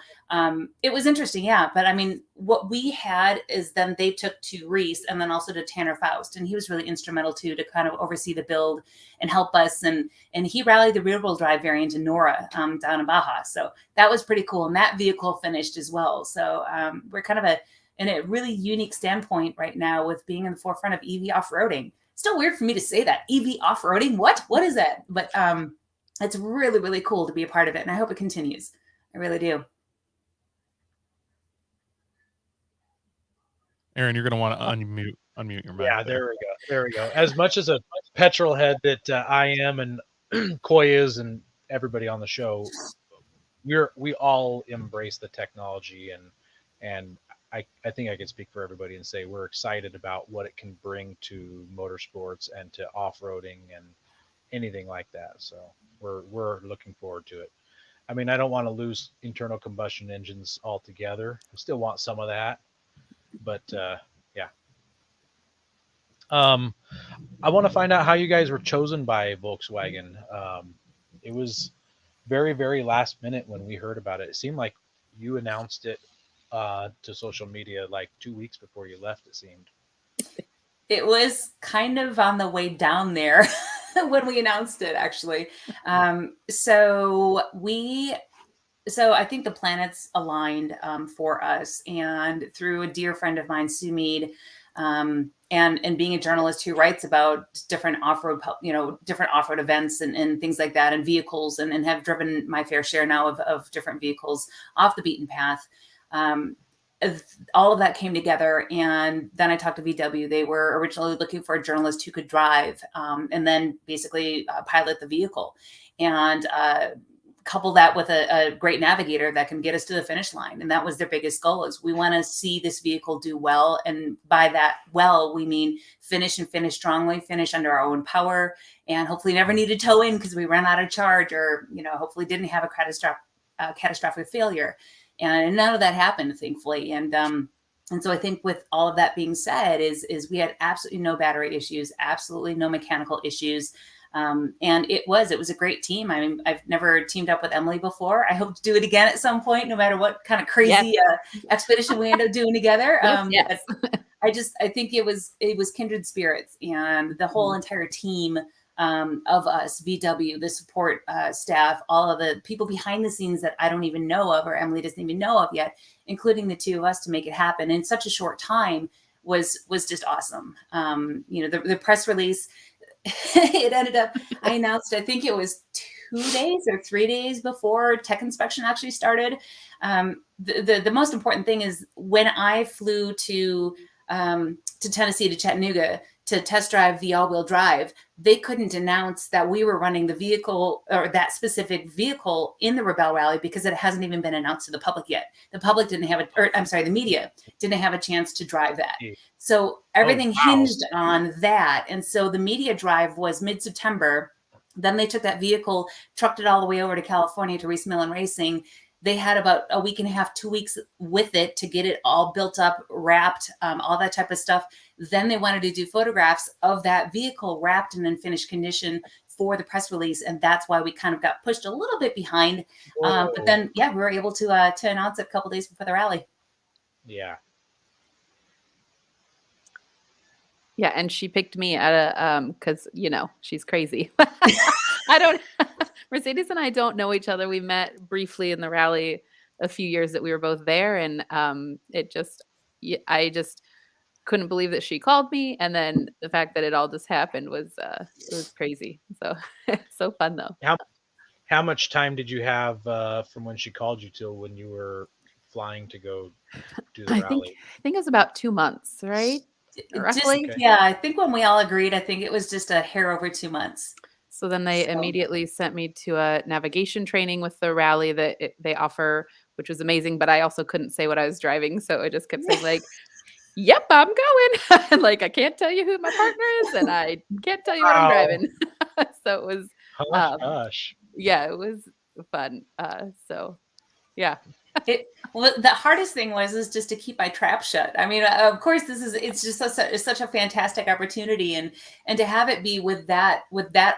it was interesting. Yeah. But I mean, what we had is then they took to Reese and then also to Tanner Faust. And he was really instrumental too, to kind of oversee the build and help us. And he rallied the rear wheel drive variant in Nora down in Baja. So that was pretty cool. And that vehicle finished as well. So we're kind of in a really unique standpoint right now with being in the forefront of EV off-roading. Still weird for me to say that. EV off-roading? What is that? But it's really, really cool to be a part of it. And I hope it continues. I really do. Aaron, you're going to want to unmute your mic. Yeah, there we go. As much as a petrol head that I am, and Coy is, and everybody on the show, we all embrace the technology, and I think I can speak for everybody and say we're excited about what it can bring to motorsports and to off-roading and anything like that. So we're looking forward to it. I mean, I don't want to lose internal combustion engines altogether. I still want some of that, but yeah. I want to find out how you guys were chosen by Volkswagen. It was very, very last minute when we heard about it. It seemed like you announced it to social media like 2 weeks before you left, it seemed. It was kind of on the way down there when we announced it, actually. So I think the planets aligned for us, and through a dear friend of mine, Sue Mead, and being a journalist who writes about different off-road, different off-road events and things like that, and vehicles, and have driven my fair share now of different vehicles off the beaten path. All of that came together, and then I talked to VW. They were originally looking for a journalist who could drive and then basically pilot the vehicle, and couple that with a great navigator that can get us to the finish line. And that was their biggest goal, is we want to see this vehicle do well. And by that well, we mean finish strongly, finish under our own power, and hopefully never need to tow in because we ran out of charge, or hopefully didn't have a catastrophic failure. And none of that happened, thankfully. And so I think with all of that being said, is we had absolutely no battery issues, absolutely no mechanical issues. And it was a great team. I mean, I've never teamed up with Emily before. I hope to do it again at some point, no matter what kind of crazy expedition we end up doing together. Yes. I think it was kindred spirits, and the whole entire team of us, VW, the support staff, all of the people behind the scenes that I don't even know of, or Emily doesn't even know of yet, including the two of us to make it happen in such a short time was just awesome. The press release, it ended up, I announced, I think it was 2 days or 3 days before tech inspection actually started. The most important thing is when I flew to Tennessee, to Chattanooga, to test drive the all-wheel drive, they couldn't announce that we were running the vehicle, or that specific vehicle, in the Rebelle Rally because it hasn't even been announced to the public yet. The public didn't have the media didn't have a chance to drive that. So everything hinged on that. And so the media drive was mid-September. Then they took that vehicle, trucked it all the way over to California to Reese Millen Racing. They had about a week and a half, 2 weeks with it to get it all built up, wrapped, all that type of stuff. Then they wanted to do photographs of that vehicle wrapped and in finished condition for the press release. And that's why we kind of got pushed a little bit behind. But then, we were able to announce it a couple days before the rally. Yeah. Yeah. And she picked me at a, cause she's crazy. Mercedes and I don't know each other. We met briefly in the rally a few years that we were both there. And I just couldn't believe that she called me. And then the fact that it all just happened was crazy. So so fun though. How much time did you have from when she called you till when you were flying to go do the rally? I think it was about 2 months, right? Roughly. Okay. Yeah, I think when we all agreed, I think it was just a hair over 2 months. So then they immediately sent me to a navigation training with the rally that they offer which was amazing. But I also couldn't say what I was driving. So I just kept saying like, yep, I'm going. Like, I can't tell you who my partner is and I can't tell you what I'm driving. So it was, Gosh. yeah, it was fun. So yeah. Well, the hardest thing was just to keep my trap shut. I mean, of course, it's just such a fantastic opportunity, and to have it be with that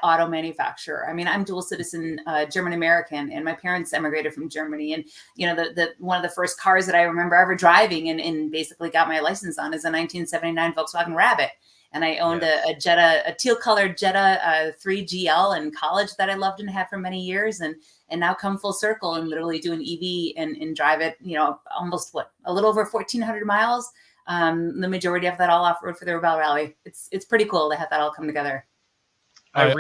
auto manufacturer. I mean, I'm dual citizen, German American, and my parents emigrated from Germany. And the one of the first cars that I remember ever driving and basically got my license on is a 1979 Volkswagen Rabbit. And I owned a Jetta, a teal colored Jetta 3 GL in college that I loved and had for many years. And now come full circle and literally do an EV and drive it, almost a little over 1,400 miles. The majority of that all off road for the Rebelle Rally. It's pretty cool to have that all come together. I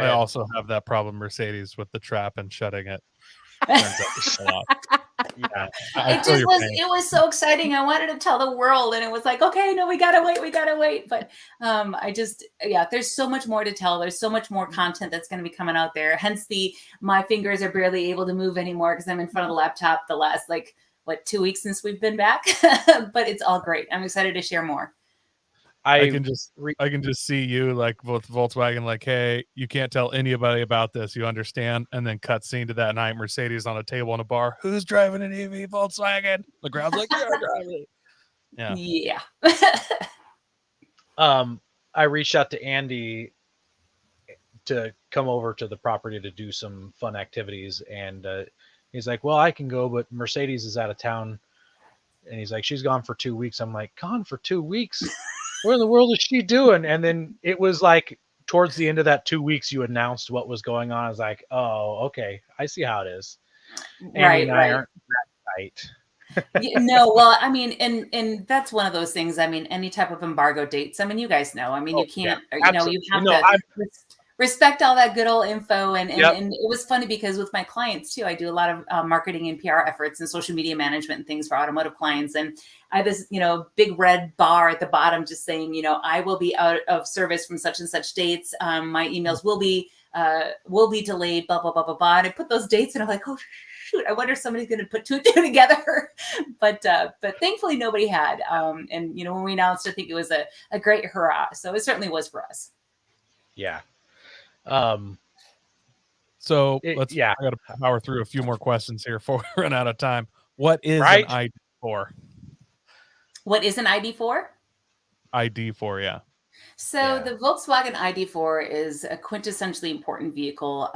also have that problem, Mercedes, with the trap and shutting it. Yeah, it was so exciting. I wanted to tell the world, and it was like, okay, no, we gotta wait. But there's so much more to tell. There's so much more content that's going to be coming out there. Hence my fingers are barely able to move anymore because I'm in front of the laptop the last 2 weeks since we've been back. But it's all great. I'm excited to share more. I can just see you like with Volkswagen, like, hey, you can't tell anybody about this, you understand? And then cut scene to that night, Mercedes on a table in a bar. Who's driving an EV Volkswagen? The crowd's like, you're driving. Yeah. I reached out to Andy to come over to the property to do some fun activities, and he's like, well, I can go, but Mercedes is out of town. And he's like, she's gone for 2 weeks. I'm like, gone for 2 weeks? What in the world is she doing? And then it was like towards the end of that 2 weeks, you announced what was going on. I was like, oh, okay, I see how it is. Right, I aren't that tight. No, well, I mean, and that's one of those things. I mean, any type of embargo dates. I mean, you guys know. I mean, you can't. You have to respect all that good old info. And it was funny because with my clients too, I do a lot of marketing and PR efforts and social media management and things for automotive clients. And I have this, big red bar at the bottom just saying, I will be out of service from such and such dates. My emails will be delayed, blah, blah, blah, blah, blah. And I put those dates and I'm like, oh, shoot, I wonder if somebody's going to put two and two together. But thankfully nobody had. And, when we announced, I think it was a great hurrah. So it certainly was for us. Yeah. I got to power through a few more questions here before we run out of time. What is an ID.4? What is an ID.4? ID.4, yeah. So the Volkswagen Id4 is a quintessentially important vehicle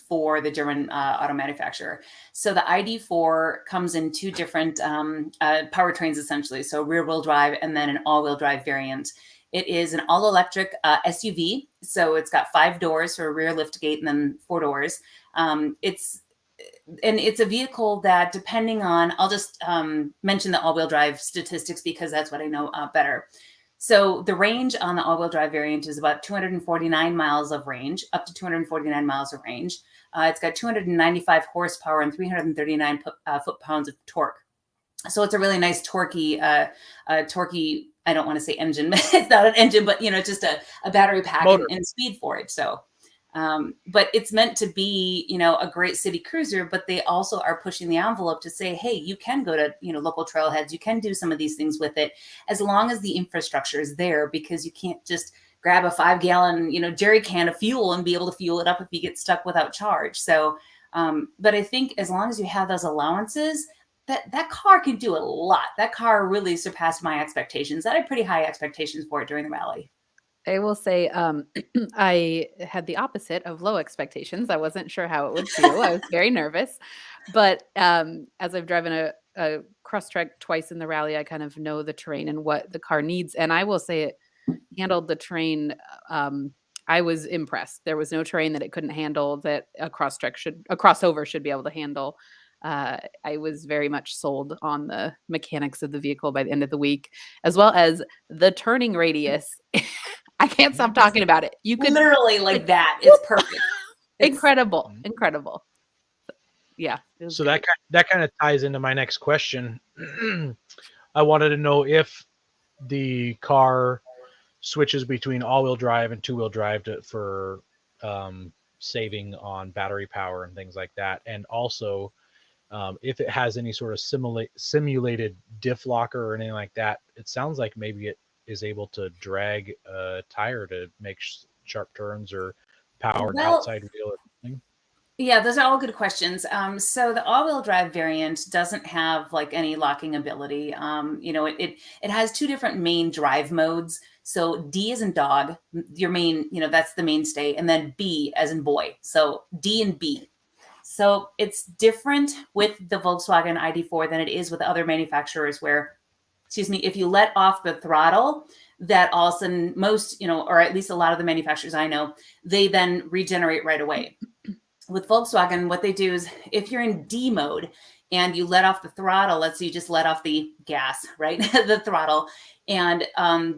for the German auto manufacturer. So the Id4 comes in two different powertrains, essentially. So rear-wheel drive and then an all-wheel drive variant. It is an all-electric SUV. So it's got 5 doors for a rear liftgate and then 4 doors. It's a vehicle that, depending on, I'll just mention the all-wheel drive statistics because that's what I know better. So the range on the all-wheel drive variant is about 249 miles of range, up to 249 miles of range. It's got 295 horsepower and 339 foot-pounds of torque. So it's a really nice torquey, I don't want to say engine, but it's not an engine, but just a battery pack and speed for it. So, but it's meant to be, a great city cruiser, but they also are pushing the envelope to say, hey, you can go to, local trailheads. You can do some of these things with it as long as the infrastructure is there, because you can't just grab a 5-gallon, jerry can of fuel and be able to fuel it up if you get stuck without charge. So, but I think as long as you have those allowances, that car can do a lot. That car really surpassed my expectations. I had pretty high expectations for it during the rally. I will say I had the opposite of low expectations. I wasn't sure how it would feel. I was very nervous. But as I've driven a cross-track twice in the rally, I kind of know the terrain and what the car needs. And I will say it handled the terrain. I was impressed. There was no terrain that it couldn't handle that a crossover should be able to handle. I was very much sold on the mechanics of the vehicle by the end of the week, as well as the turning radius. I can't stop talking about it. You could literally like that. It's perfect. Incredible. Yeah. So great. that kind of ties into my next question. I wanted to know if the car switches between all-wheel drive and two-wheel drive for saving on battery power and things like that. And also, If it has any sort of simulated diff locker or anything like that, it sounds like maybe it is able to drag a tire to make sharp turns or power an outside wheel or something. Yeah, those are all good questions. So the all-wheel drive variant doesn't have like any locking ability. It has two different main drive modes. So D as in dog, your main, that's the mainstay, and then B as in boy. So D and B. So it's different with the Volkswagen ID.4 than it is with other manufacturers where, if you let off the throttle, that all of a sudden most, or at least a lot of the manufacturers I know, they then regenerate right away. With Volkswagen, what they do is if you're in D mode and you let off the throttle, let's say you just let off the gas, right? The throttle. And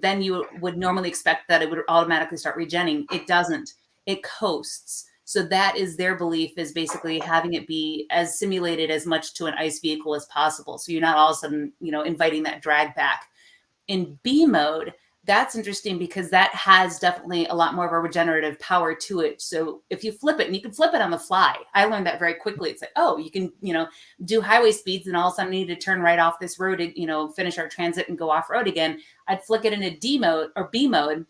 then you would normally expect that it would automatically start regenning. It doesn't. It coasts. So that is their belief, is basically having it be as simulated as much to an ICE vehicle as possible. So you're not all of a sudden, inviting that drag back. In B mode, that's interesting because that has definitely a lot more of a regenerative power to it. So if you flip it, and you can flip it on the fly. I learned that very quickly. It's like, oh, you can, do highway speeds, and all of a sudden I need to turn right off this road to, finish our transit and go off road again. I'd flick it into D mode or B mode,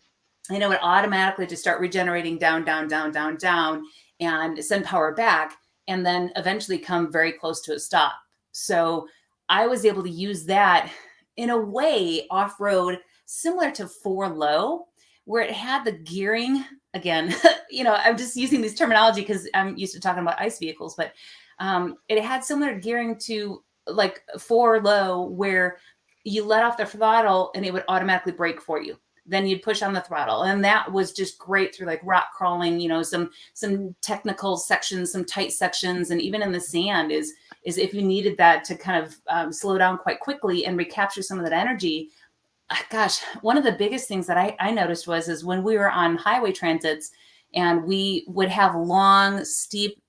and it would automatically just start regenerating down, down, down, down, down, and send power back, and then eventually come very close to a stop. So I was able to use that in a way off-road, similar to 4 Low, where it had the gearing. Again, I'm just using this terminology because I'm used to talking about ICE vehicles, but it had similar gearing to like 4 Low, where you let off the throttle and it would automatically brake for you. Then you'd push on the throttle. And that was just great through like rock crawling, some technical sections, some tight sections. And even in the sand is if you needed that to kind of slow down quite quickly and recapture some of that energy. Gosh, one of the biggest things that I noticed is when we were on highway transits and we would have long, steep,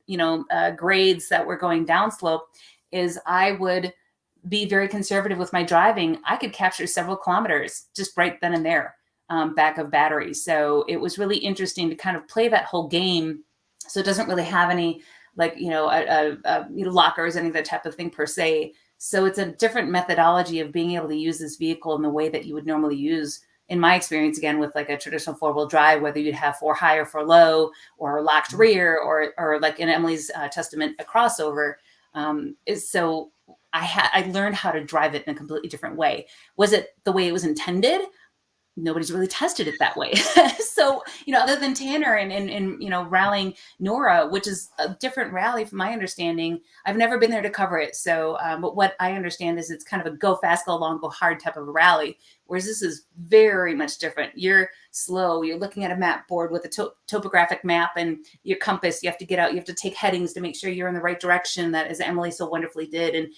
grades that were going downslope, is I would be very conservative with my driving. I could capture several kilometers just right then and there, back of battery. So it was really interesting to kind of play that whole game. So it doesn't really have any like, lockers, any of that type of thing per se. So it's a different methodology of being able to use this vehicle in the way that you would normally use, in my experience, again, with like a traditional 4-wheel drive, whether you'd have 4 high or 4 low or locked rear or like in Emily's testament, a crossover. So I learned how to drive it in a completely different way. Was it the way it was intended? Nobody's really tested it that way. So, other than Tanner and rallying Nora, which is a different rally from my understanding. I've never been there to cover it. So, but what I understand is it's kind of a go fast, go long, go hard type of a rally. Whereas this is very much different. You're slow. You're looking at a map board with a topographic map and your compass. You have to get out. You have to take headings to make sure you're in the right direction. That, as Emily so wonderfully did.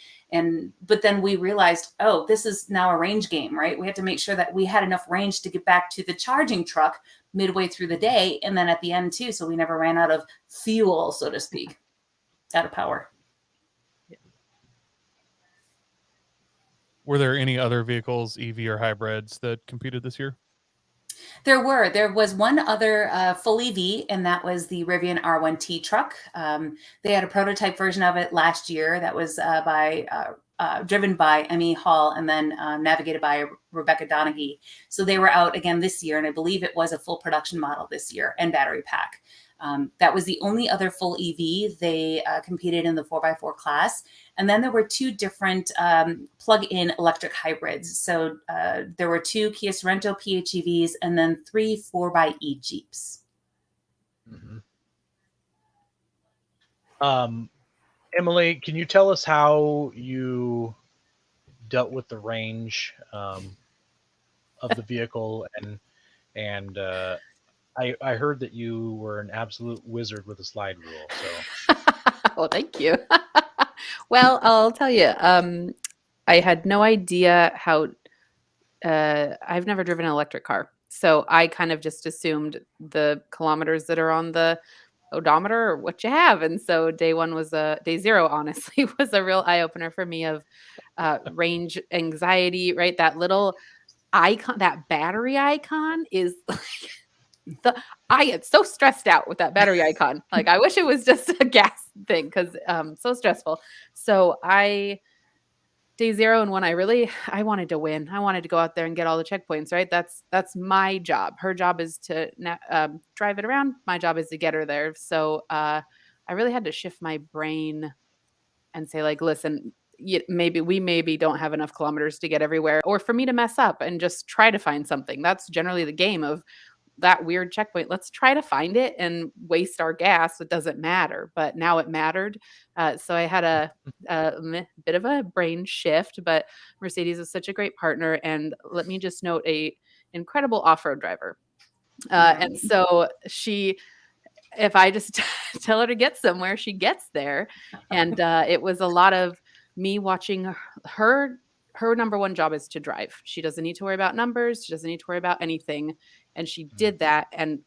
But then we realized, oh, this is now a range game, right? We had to make sure that we had enough range to get back to the charging truck midway through the day, and then at the end too, so we never ran out of fuel, so to speak, out of power. Were there any other vehicles, EV or hybrids, that competed this year? There was one other full EV, and that was the Rivien R1t Truck. They had a prototype version of it last year that was driven by Emmy Hall and then navigated by Rebecca Donaghy. So they were out again this year, and I believe it was a full production model this year and battery pack. That was the only other full EV. They competed in the 4x4 class. And then there were 2 different plug-in electric hybrids. So there were 2 Kia Sorento PHEVs and then 3 4xe Jeeps. Mm-hmm. Emily, can you tell us how you dealt with the range of the vehicle? And I heard that you were an absolute wizard with a slide rule. So, well, thank you. Well, I'll tell you. I had no idea how. I've never driven an electric car, so I kind of just assumed the kilometers that are on the odometer or what you have. And so day 0, honestly, was a real eye opener for me of range anxiety. Right, that little icon, that battery icon, is I get so stressed out with that battery icon. Like, I wish it was just a gas thing because so stressful. So day 0 and 1, I wanted to win. I wanted to go out there and get all the checkpoints, right? That's my job. Her job is to drive it around. My job is to get her there. So I really had to shift my brain and say, like, listen, we maybe don't have enough kilometers to get everywhere, or for me to mess up and just try to find something. That's generally the game of that weird checkpoint. Let's try to find it and waste our gas. It doesn't matter, but now it mattered. So I had a bit of a brain shift, but Mercedes is such a great partner. And let me just note, a incredible off-road driver. And so if I just tell her to get somewhere, she gets there. And it was a lot of me watching her. Her number one job is to drive. She doesn't need to worry about numbers. She doesn't need to worry about anything. And she did that and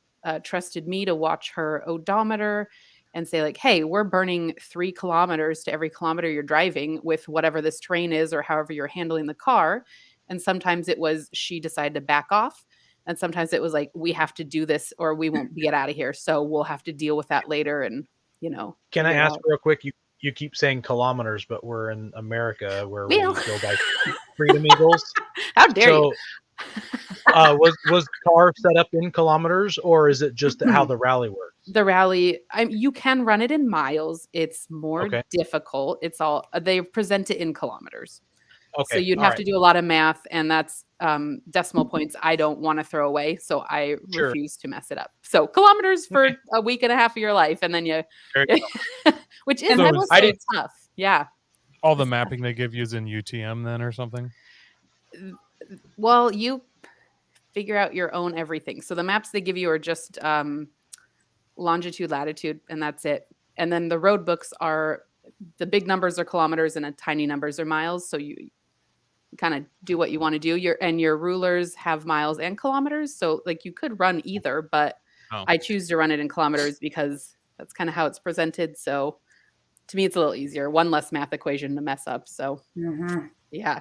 trusted me to watch her odometer and say, like, hey, we're burning 3 kilometers to every kilometer you're driving with whatever this terrain is or however you're handling the car. And sometimes it was she decided to back off. And sometimes it was like, we have to do this or we won't get out of here. So we'll have to deal with that later. And, Can I ask real quick? You keep saying kilometers, but we're in America where we go by Freedom Eagles. How dare you? Was the car set up in kilometers, or is it just how the rally works? The rally, you can run it in miles. It's more difficult. It's all they present it in kilometers. Okay, so you'd have to do a lot of math, and that's decimal points I don't want to throw away, so I refuse to mess it up. So kilometers for a week and a half of your life, and then which is tough. Yeah. All the mapping they give you is in UTM then or something? Well, you figure out your own everything. So the maps they give you are just longitude, latitude, and that's it. And then the road books are, the big numbers are kilometers and the tiny numbers are miles. So you kind of do what you want to do. Your rulers have miles and kilometers. So like you could run either, but I choose to run it in kilometers because that's kind of how it's presented. So to me, it's a little easier. One less math equation to mess up. So yeah.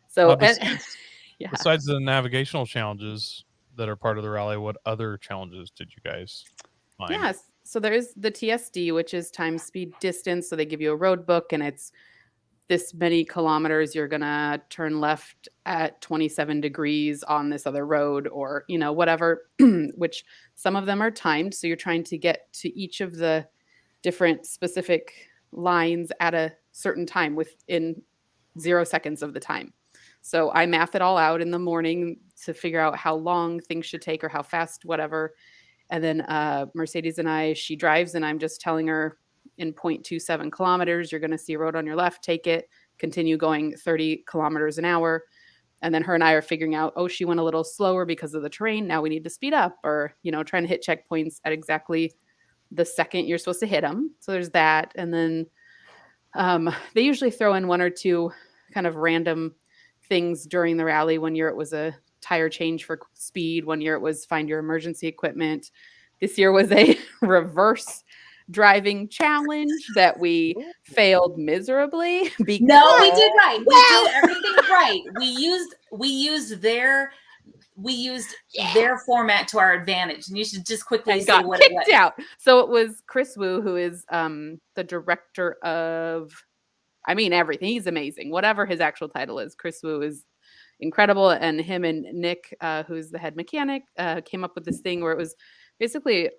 So besides the navigational challenges that are part of the rally, what other challenges did you guys find? Yes. So there is the TSD, which is time, speed, distance. So they give you a road book and it's this many kilometers. You're going to turn left at 27 degrees on this other road or, whatever, which some of them are timed. So you're trying to get to each of the different specific lines at a certain time within 0 seconds of the time. So I math it all out in the morning to figure out how long things should take or how fast, whatever. And then Mercedes and she drives and I'm just telling her in 0.27 kilometers, you're going to see a road on your left, take it, continue going 30 kilometers an hour. And then her and I are figuring out, she went a little slower because of the terrain. Now we need to speed up or, trying to hit checkpoints at exactly the second you're supposed to hit them. So there's that. And then they usually throw in 1 or 2 kind of random things during the rally. One year it was a tire change for speed. One year it was find your emergency equipment. This year was a reverse driving challenge that we failed miserably. No, we did right. We did everything right. We used their format to our advantage, and you should just quickly say what it was. Out. So it was Chris Wu, who is the director of, everything. He's amazing. Whatever his actual title is, Chris Wu is incredible. And him and Nick, who's the head mechanic, came up with this thing where it was basically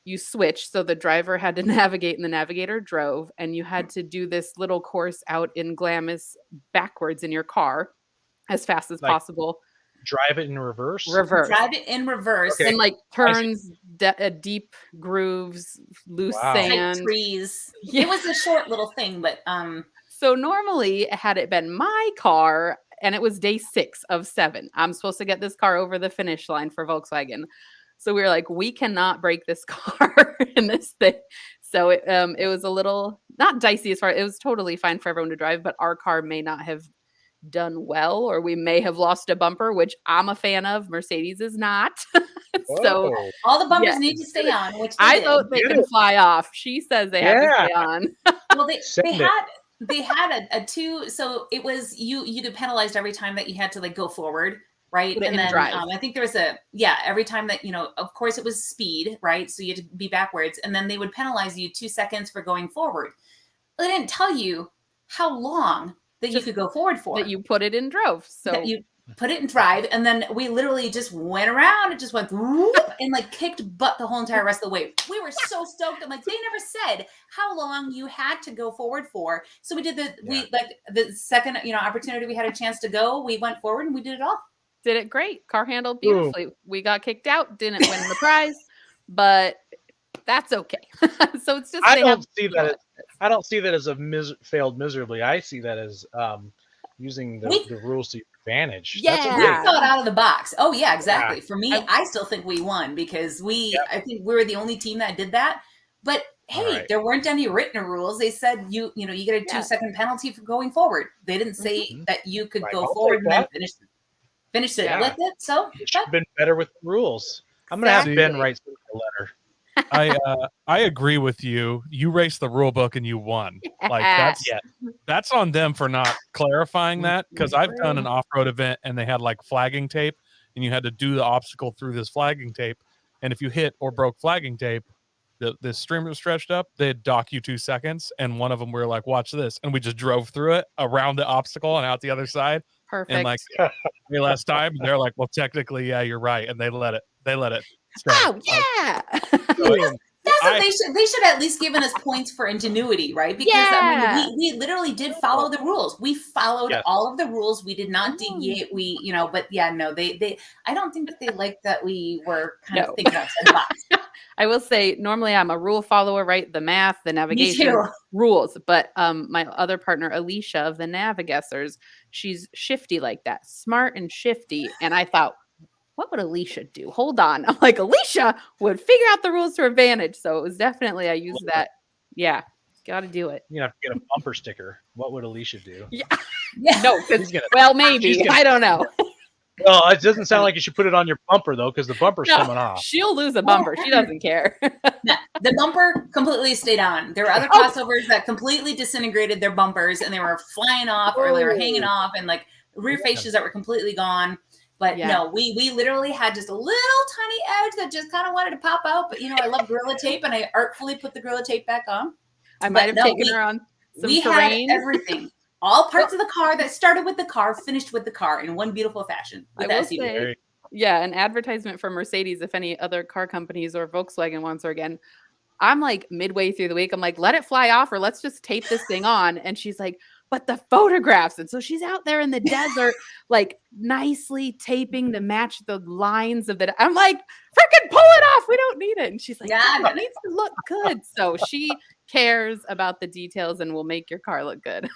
you switch. So the driver had to navigate and the navigator drove, and you had to do this little course out in Glamis backwards in your car as fast as possible. Drive it in reverse? Drive it in reverse. Okay. And turns, deep grooves, loose sand. Trees. Yeah. It was a short little thing, but... So normally, had it been my car, and it was day 6 of 7, I'm supposed to get this car over the finish line for Volkswagen. So we were like, we cannot break this car in this thing. So it was a little, not dicey as far, it was totally fine for everyone to drive, but our car may not have done well, or we may have lost a bumper, which I'm a fan of. Mercedes is not. So all the bumpers need to stay on, which I vote they can fly off. She says they have to stay on. Well, they had a 2, so it was you get penalized every time that you had to go forward right? Put it And in then drive. I think there was every time that, of course it was speed, right? So you had to be backwards, and then they would penalize you 2 seconds for going forward. They didn't tell you how long that you could go forward for. That you put it in drove. So that you put it in drive, and then we literally just went around. It just went whoop, and like kicked butt the whole entire rest of the way. We were so stoked. I'm like, they never said how long you had to go forward for. So we did the second opportunity we had a chance to go, we went forward and we did it all. Did it great. Car handled beautifully. We got kicked out, didn't win the prize, but that's okay. So it's just I don't see that as a failed miserably. I see that as using the rules to your advantage. Yeah. That's We saw it out of the box. Oh yeah, exactly. Yeah. For me, I still think we won because I think we were the only team that did that. But hey, there weren't any written rules. They said you get a 2-second penalty for going forward. They didn't say that you could go forward and then finish it with it. So it should have been better with the rules. I'm gonna have Ben write a letter. I agree with you. You raced the rule book and you won. Like that's on them for not clarifying that, because I've done an off-road event and they had like flagging tape and you had to do the obstacle through this flagging tape, and if you hit or broke flagging tape, the stream was stretched up, they'd dock you 2 seconds, and one of them we were like, watch this, and we just drove through it around the obstacle and out the other side. Perfect. And like way less time, and they're like, well, technically, yeah, you're right, and they let it Oh yeah. That's what they should at least given us points for ingenuity, right? Because I mean, we literally did follow the rules. We followed all of the rules. We did not deviate. But they I don't think that they liked that we were kind of thinking outside the box. I will say, normally I'm a rule follower, right? The math, the navigation rules. But my other partner, Alicia of the Navigessers, she's shifty like that, smart and shifty. And I thought, what would Alicia do? Hold on. I'm like, Alicia would figure out the rules to her advantage. So it was definitely, I used that. Yeah. Got to do it. You have to get a bumper sticker. What would Alicia do? Yeah. No, well, maybe. I don't know. Well, it doesn't sound like you should put it on your bumper, though, because the bumper's coming off. She'll lose a bumper. She doesn't care. No, the bumper completely stayed on. There were other crossovers that completely disintegrated their bumpers, and they were flying off or they were hanging off, and like rear fascias that were completely gone. But no, we literally had just a little tiny edge that just kind of wanted to pop out. But I love Gorilla Tape, and I artfully put the Gorilla Tape back on. I might have taken her on some terrain. Had everything. All parts of the car that started with the car, finished with the car in one beautiful fashion. I will say, an advertisement for Mercedes, if any other car companies or Volkswagen wants her again. I'm like midway through the week, I'm like, let it fly off or let's just tape this thing on. And she's like, but the photographs. And so she's out there in the desert, like nicely taping to match the lines of the. I'm like, freaking pull it off. We don't need it. And she's like, it needs to look good. So she cares about the details and will make your car look good.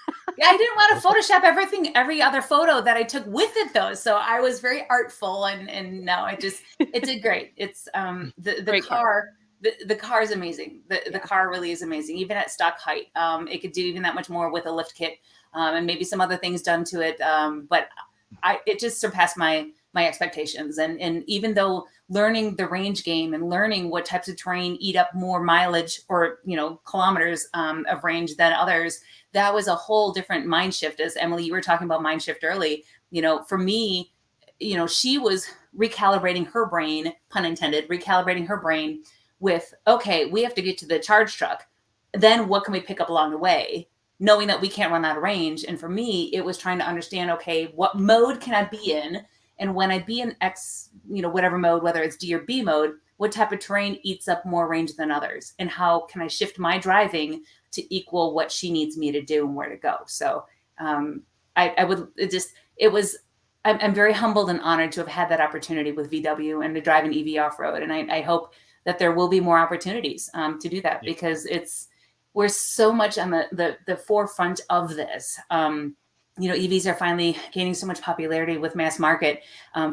I didn't want to Photoshop every other photo that I took with it though. So I was very artful and no, it did great. It's the car. The car is amazing. The car really is amazing. Even at stock height, it could do even that much more with a lift kit and maybe some other things done to it. But it just surpassed my expectations. And even though learning the range game and learning what types of terrain eat up more mileage or kilometers of range than others, that was a whole different mind shift. As Emily, you were talking about mind shift early. For me, she was recalibrating her brain, pun intended, recalibrating her brain with, okay, we have to get to the charge truck. Then what can we pick up along the way? Knowing that we can't run out of range. And for me, it was trying to understand, okay, what mode can I be in? And when I be in X, whatever mode, whether it's D or B mode, what type of terrain eats up more range than others? And how can I shift my driving to equal what she needs me to do and where to go? So I'm very humbled and honored to have had that opportunity with VW and to drive an EV off-road. And I hope that there will be more opportunities to do that because we're so much on the forefront of this. EVs are finally gaining so much popularity with mass market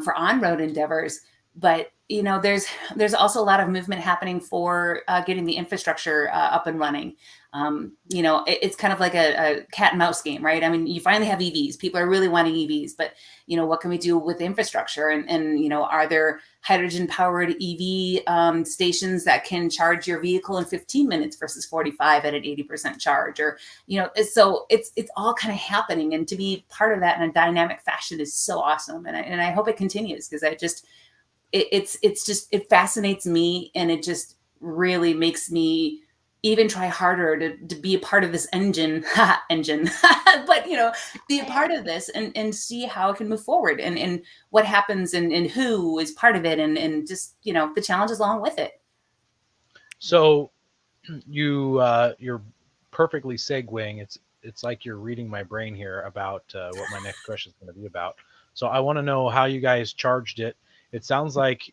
for on-road endeavors, But there's also a lot of movement happening for getting the infrastructure up and running. It's kind of like a cat and mouse game, right? I mean, you finally have EVs. People are really wanting EVs, but what can we do with infrastructure? And are there hydrogen powered EV stations that can charge your vehicle in 15 minutes versus 45 at an 80% charge? Or so it's all kind of happening, and to be part of that in a dynamic fashion is so awesome. And I hope it continues, because it fascinates me, and it just really makes me even try harder to be a part of this engine, but be a part of this and see how it can move forward, and what happens, and who is part of it, and just the challenges along with it. So you're perfectly segueing. It's like you're reading my brain here about what my next question is going to be about. So I want to know how you guys charged it. It sounds like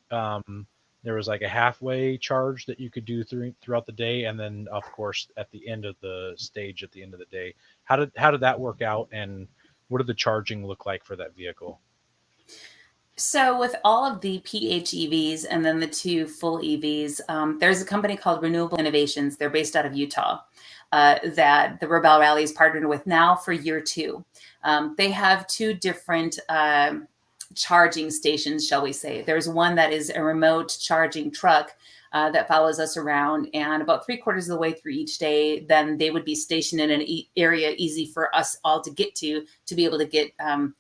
there was like a halfway charge that you could do throughout the day, and then of course at the end of the stage, at the end of the day. How did that work out, and what did the charging look like for that vehicle? So with all of the PHEVs and then the 2 full EVs, there's a company called Renewable Innovations. They're based out of Utah, that the Rebelle Rally is partnered with now for year 2. They have 2 different charging stations, shall we say. There's one that is a remote charging truck that follows us around, and about 3/4 of the way through each day, then they would be stationed in an area easy for us all to get to be able to get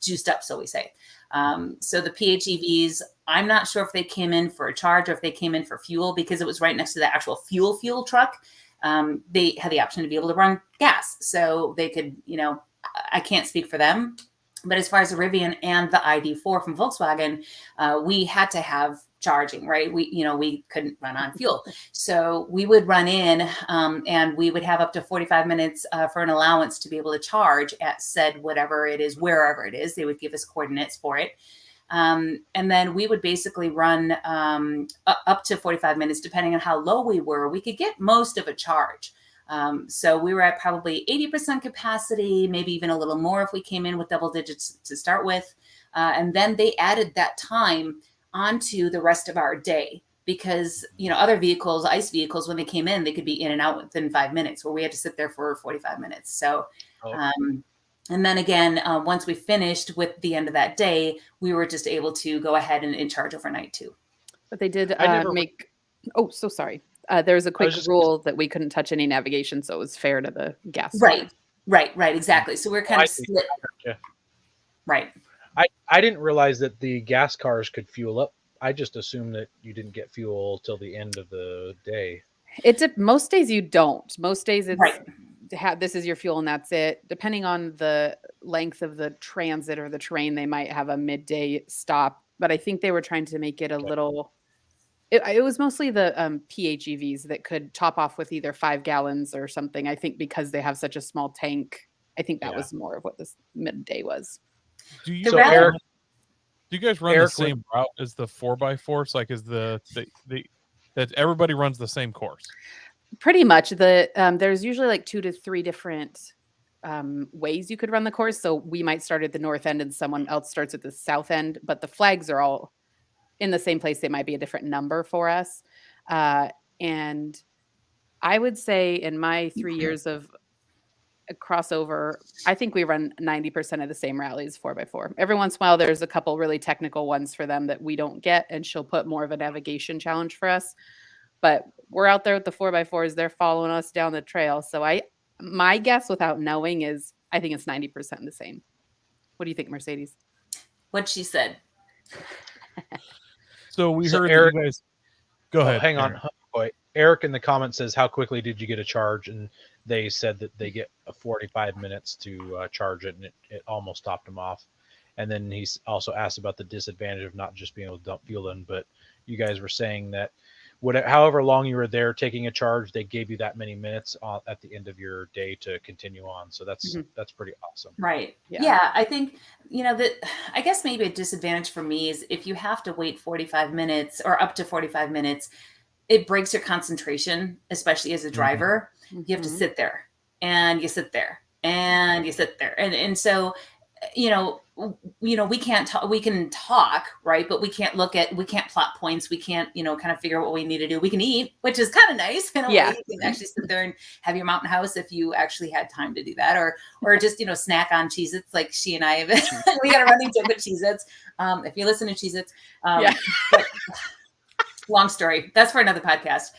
juiced up, so we say. So the PHEVs, I'm not sure if they came in for a charge or if they came in for fuel, because it was right next to the actual fuel truck. They had the option to be able to run gas, so they could, I can't speak for them. But as far as the Rivien and the ID.4 from Volkswagen, we had to have charging, right? We couldn't run on fuel. So we would run in and we would have up to 45 minutes for an allowance to be able to charge at said whatever it is, wherever it is. They would give us coordinates for it. And then we would basically run up to 45 minutes, depending on how low we were. We could get most of a charge. So we were at probably 80% capacity, maybe even a little more if we came in with double digits to start with. And then they added that time onto the rest of our day, because, other vehicles, ICE vehicles, when they came in, they could be in and out within 5 minutes, where we had to sit there for 45 minutes. So, and then again, once we finished with the end of that day, we were just able to go ahead and charge overnight too. But they did make, oh, so sorry. There's a quick rule that we couldn't touch any navigation, so it was fair to the gas. Right, exactly. So we're kind of split. Right. I didn't realize that the gas cars could fuel up. I just assumed that you didn't get fuel till the end of the day. Most days you don't. Most days it's this is your fuel and that's it. Depending on the length of the transit or the train, they might have a midday stop. But I think they were trying to make it a little. It was mostly the PHEVs that could top off with either 5 gallons or something. I think because they have such a small tank, I think that was more of what this midday was. Do you guys run the same route as the 4x4s? Like, is that everybody runs the same course? Pretty much. There's usually like 2 to 3 different ways you could run the course. So we might start at the north end and someone else starts at the south end, but the flags are all in the same place. They might be a different number for us. And I would say in my 3 years of a crossover, I think we run 90% of the same rallies 4x4. Every once in a while, there's a couple really technical ones for them that we don't get, and she'll put more of a navigation challenge for us. But we're out there with the 4x4s. They're following us down the trail. So my guess without knowing is I think it's 90% the same. What do you think, Mercedes? What she said. So we heard Eric, you guys. Go ahead. Hang on. Eric in the comments says, how quickly did you get a charge? And they said that they get 45 minutes to charge it, and it almost stopped them off. And then he's also asked about the disadvantage of not just being able to dump fuel in, but you guys were saying that however long you were there taking a charge, they gave you that many minutes at the end of your day to continue on. So that's pretty awesome. Right. Yeah. I think, I guess maybe a disadvantage for me is if you have to wait 45 minutes or up to 45 minutes, it breaks your concentration, especially as a driver. Mm-hmm. You have to sit there and you sit there and you sit there. And so, you know, we can talk, right? But we can't plot points. We can't, you know, kind of figure out what we need to do. We can eat, which is kind of nice in a way. You can actually sit there and have your mountain house if you actually had time to do that, or just, you know, snack on Cheez-Its like she and I have. We got a running joke with Cheez-Its. If you listen to Cheez-Its, but, long story. That's for another podcast.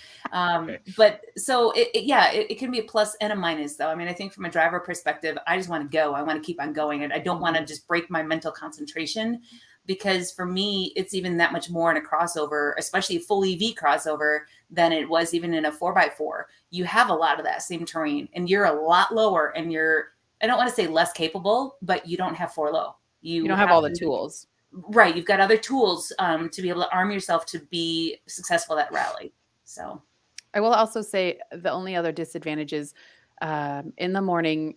But so it can be a plus and a minus though. I mean, I think from a driver perspective, I just want to go. I want to keep on going. And I don't want to just break my mental concentration, because for me, it's even that much more in a crossover, especially a full EV crossover, than it was even in a 4x4. You have a lot of that same terrain and you're a lot lower, and I don't want to say less capable, but you don't have 4-low. You don't have all the tools. Right. You've got other tools to be able to arm yourself to be successful at rally. So I will also say the only other disadvantage is in the morning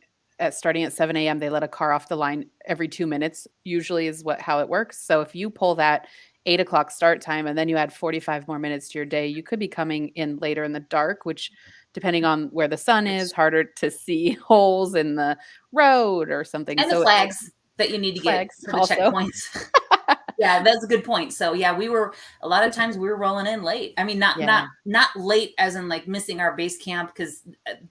starting at 7 a.m., they let a car off the line every 2 minutes, usually is how it works. So if you pull that 8 o'clock start time and then you add 45 more minutes to your day, you could be coming in later in the dark, which depending on where the sun is, harder to see holes in the road or something. And the flags that you need to get for the checkpoints. Yeah, that's a good point. So yeah, a lot of times we were rolling in late. I mean, not late as in like missing our base camp, because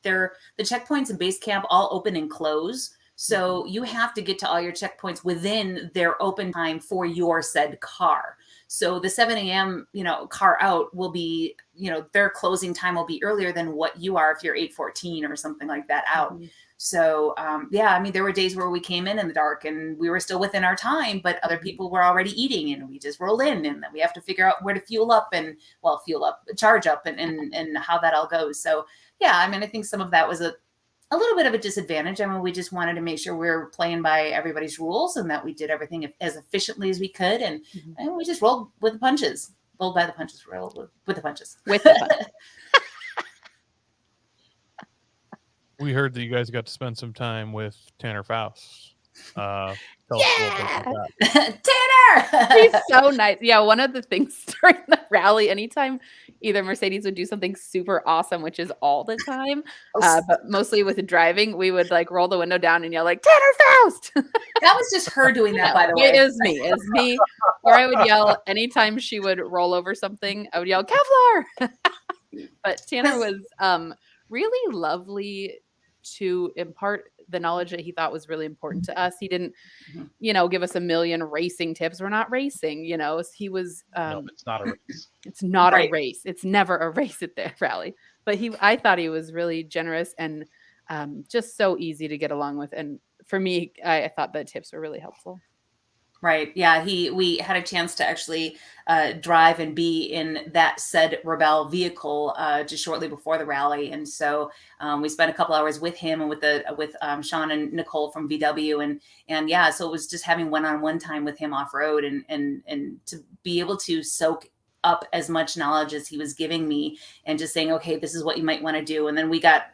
the checkpoints and base camp all open and close. So you have to get to all your checkpoints within their open time for your said car. So the 7 a.m., you know, car out will be, you know, their closing time will be earlier than what you are if you're 8:14 or something like that out. Mm-hmm. So, I mean, there were days where we came in the dark and we were still within our time, but other people were already eating and we just rolled in, and then we have to figure out where to charge up and how that all goes. So, yeah, I mean, I think some of that was a little bit of a disadvantage. I mean, we just wanted to make sure we were playing by everybody's rules and that we did everything as efficiently as we could. And, and we just rolled with the punches, rolled by the punches, rolled with the punches. With the punches. We heard that you guys got to spend some time with Tanner Faust. Tell us a little bit about that. Tanner! He's so nice. Yeah, one of the things during the rally, anytime either Mercedes would do something super awesome, which is all the time, but mostly with the driving, we would like roll the window down and yell like, Tanner Faust! That was just her doing that, by the way. It was me. Or I would yell, anytime she would roll over something, I would yell, Kevlar! But Tanner was really lovely to impart the knowledge that he thought was really important to us. He didn't, you know, give us a million racing tips. We're not racing, you know. He was no, it's not a race. It's not a race. It's never a race at the rally. But I thought he was really generous and just so easy to get along with. And for me, I thought the tips were really helpful. Right. Yeah. We had a chance to actually drive and be in that said Rebelle vehicle just shortly before the rally. And so we spent a couple hours with him and with Sean and Nicole from VW. And yeah, so it was just having one-on-one time with him off road and to be able to soak up as much knowledge as he was giving me and just saying, okay, this is what you might want to do. And then we got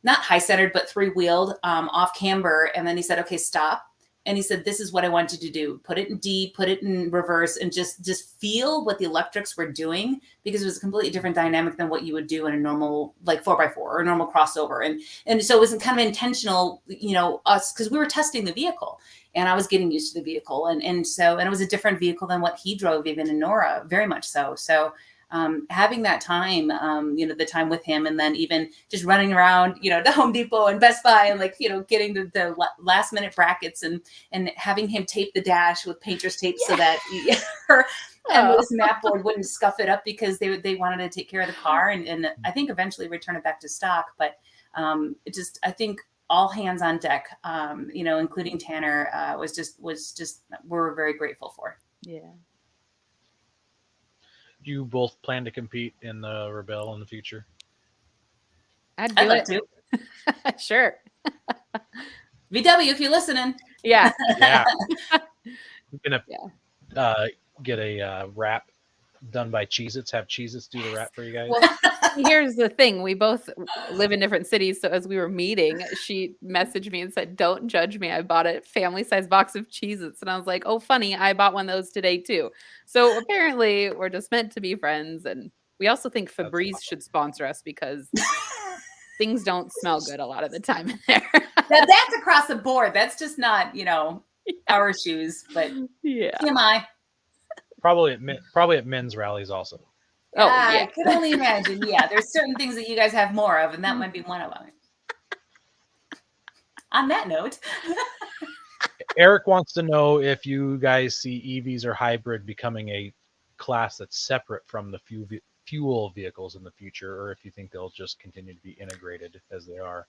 not high centered, but 3-wheeled off camber. And then he said, okay, stop. And he said, this is what I want you to do. Put it in D, put it in reverse, and just feel what the electrics were doing, because it was a completely different dynamic than what you would do in a normal, like 4x4 or a normal crossover. And so it was kind of intentional, you know, us, because we were testing the vehicle and I was getting used to the vehicle. And it was a different vehicle than what he drove even in Nora, very much so. So having that time, the time with him, and then even just running around, the Home Depot and Best Buy and getting the last minute brackets and having him tape the dash with painter's tape so that this map board wouldn't scuff it up, because they wanted to take care of the car and I think eventually return it back to stock. But I think all hands on deck, including Tanner, was just we're very grateful for. Yeah. You both plan to compete in the Rebelle in the future? I'd like to. Sure. VW, if you're listening. Yeah. Yeah. I'm gonna get a wrap done by Cheez-Its. Have Cheez-Its do the wrap for you guys. Well, here's the thing. We both live in different cities. So as we were meeting, she messaged me and said, don't judge me. I bought a family-sized box of Cheez-Its. And I was like, oh, funny. I bought one of those today, too. So apparently we're just meant to be friends. And we also think Febreze should sponsor us, because things don't smell good a lot of the time in there. Now, that's across the board. That's just not, our shoes, but Yeah. TMI. Probably at men's rallies also. Oh, I yeah. can only imagine. Yeah, there's certain things that you guys have more of, and that might be one of them. On that note, Eric wants to know if you guys see EVs or hybrid becoming a class that's separate from the fuel vehicles in the future, or if you think they'll just continue to be integrated as they are.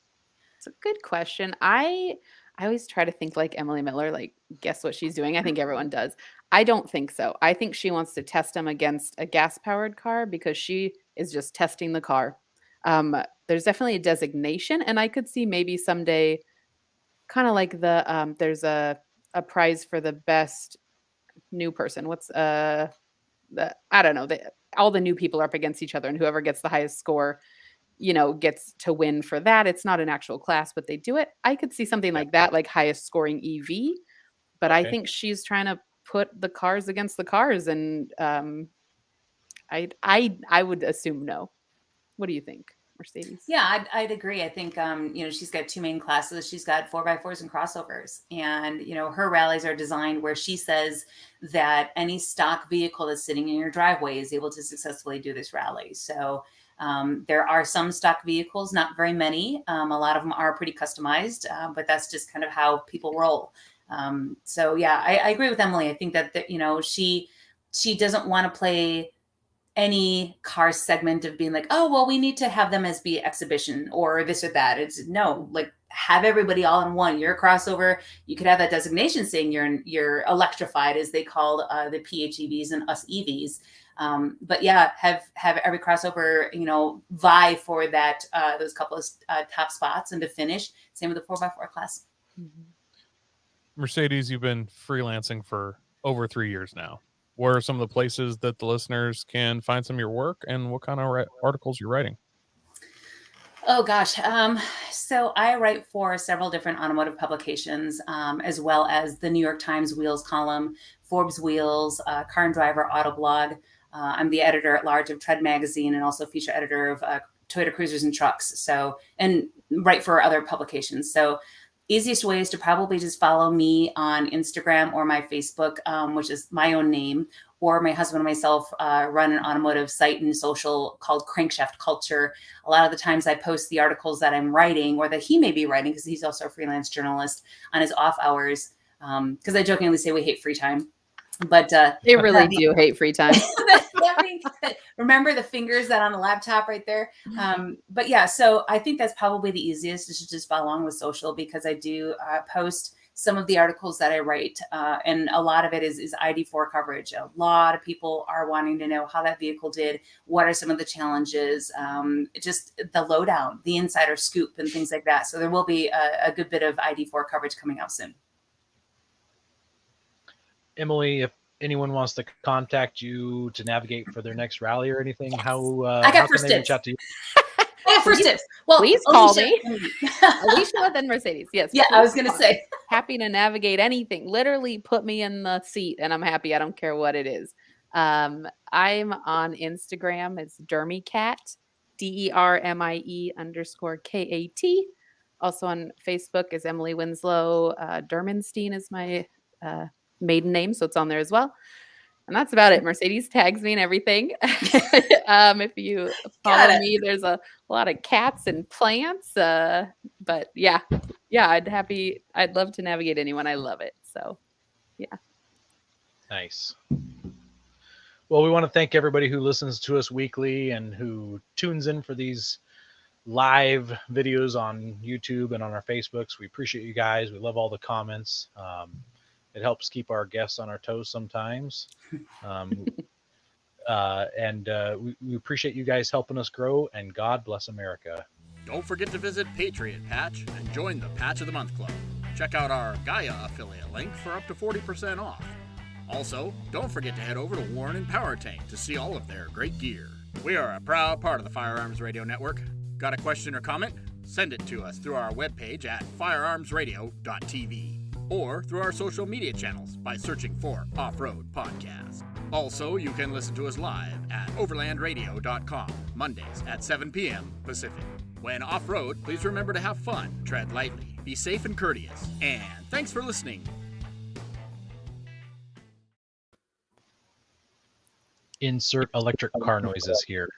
It's a good question. I always try to think like Emily Miller, like guess what she's doing. I think everyone does. I don't think so. I think she wants to test them against a gas-powered car because she is just testing the car. There's definitely a designation, and I could see maybe someday, kind of like the there's a prize for the best new person. What's I don't know. All the new people are up against each other, and whoever gets the highest score, gets to win for that. It's not an actual class, but they do it. I could see something like that, like highest scoring EV. But I think she's trying to put the cars against the cars, and I would assume no. What do you think, Mercedes? yeah, I'd agree. I think she's got two main classes. She's got 4x4s and crossovers, and her rallies are designed where she says that any stock vehicle that's sitting in your driveway is able to successfully do this rally. So there are some stock vehicles, not very many. A lot of them are pretty customized, but that's just kind of how people roll. So yeah, I agree with Emily. I think that she doesn't want to play any car segment of being like, oh, well, we need to have them as be exhibition or this or that. It's no, like have everybody all in one. You're a crossover. You could have that designation saying you're electrified, as they call the PHEVs and us EVs. But yeah, have every crossover, vie for that, those couple of top spots, and to finish. Same with the 4x4 class. Mercedes, you've been freelancing for over 3 years now. Where are some of the places that the listeners can find some of your work, and what kind of articles you're writing? Oh gosh. So I write for several different automotive publications, as well as the New York Times Wheels column, Forbes Wheels, Car and Driver Autoblog. I'm the editor at large of Tread Magazine and also feature editor of Toyota Cruisers and Trucks. So, and write for other publications. So easiest way is to probably just follow me on Instagram or my Facebook, which is my own name, or my husband and myself run an automotive site and social called Crankshaft Culture. A lot of the times I post the articles that I'm writing or that he may be writing, because he's also a freelance journalist, on his off hours. Because I jokingly say we hate free time. But they really do hate free time. Remember the fingers that on a laptop right there. But yeah, so I think that's probably the easiest, is to just follow along with social, because I do post some of the articles that I write, and a lot of it is ID4 coverage. A lot of people are wanting to know how that vehicle did, what are some of the challenges, just the lowdown, the insider scoop, and things like that. So there will be a good bit of ID4 coverage coming out soon. Emily, if anyone wants to contact you to navigate for their next rally or anything, yes. how can they reach out to you? I have first tips. Well, please call me. Alicia, then Mercedes. Yes. Yeah, I was going to say. Happy to navigate anything. Literally put me in the seat and I'm happy. I don't care what it is. I'm on Instagram. It's DermieCat, DERMIE_KAT. Also on Facebook is Emily Winslow. Dermenstein is my maiden name, so it's on there as well. And that's about it. Mercedes tags me and everything. If you follow me, there's a lot of cats and plants. But yeah, I'd love to navigate anyone. I love it. So yeah. Nice. Well, we want to thank everybody who listens to us weekly and who tunes in for these live videos on YouTube and on our Facebooks. We appreciate you guys. We love all the comments. It helps keep our guests on our toes sometimes. We appreciate you guys helping us grow, and God bless America. Don't forget to visit Patriot Patch and join the Patch of the Month Club. Check out our Gaia affiliate link for up to 40% off. Also, don't forget to head over to Warren and Power Tank to see all of their great gear. We are a proud part of the Firearms Radio Network. Got a question or comment? Send it to us through our webpage at firearmsradio.tv. or through our social media channels by searching for Off-Road Podcast. Also, you can listen to us live at overlandradio.com, Mondays at 7 p.m. Pacific. When off-road, please remember to have fun, tread lightly, be safe and courteous, and thanks for listening. insert electric car noises here.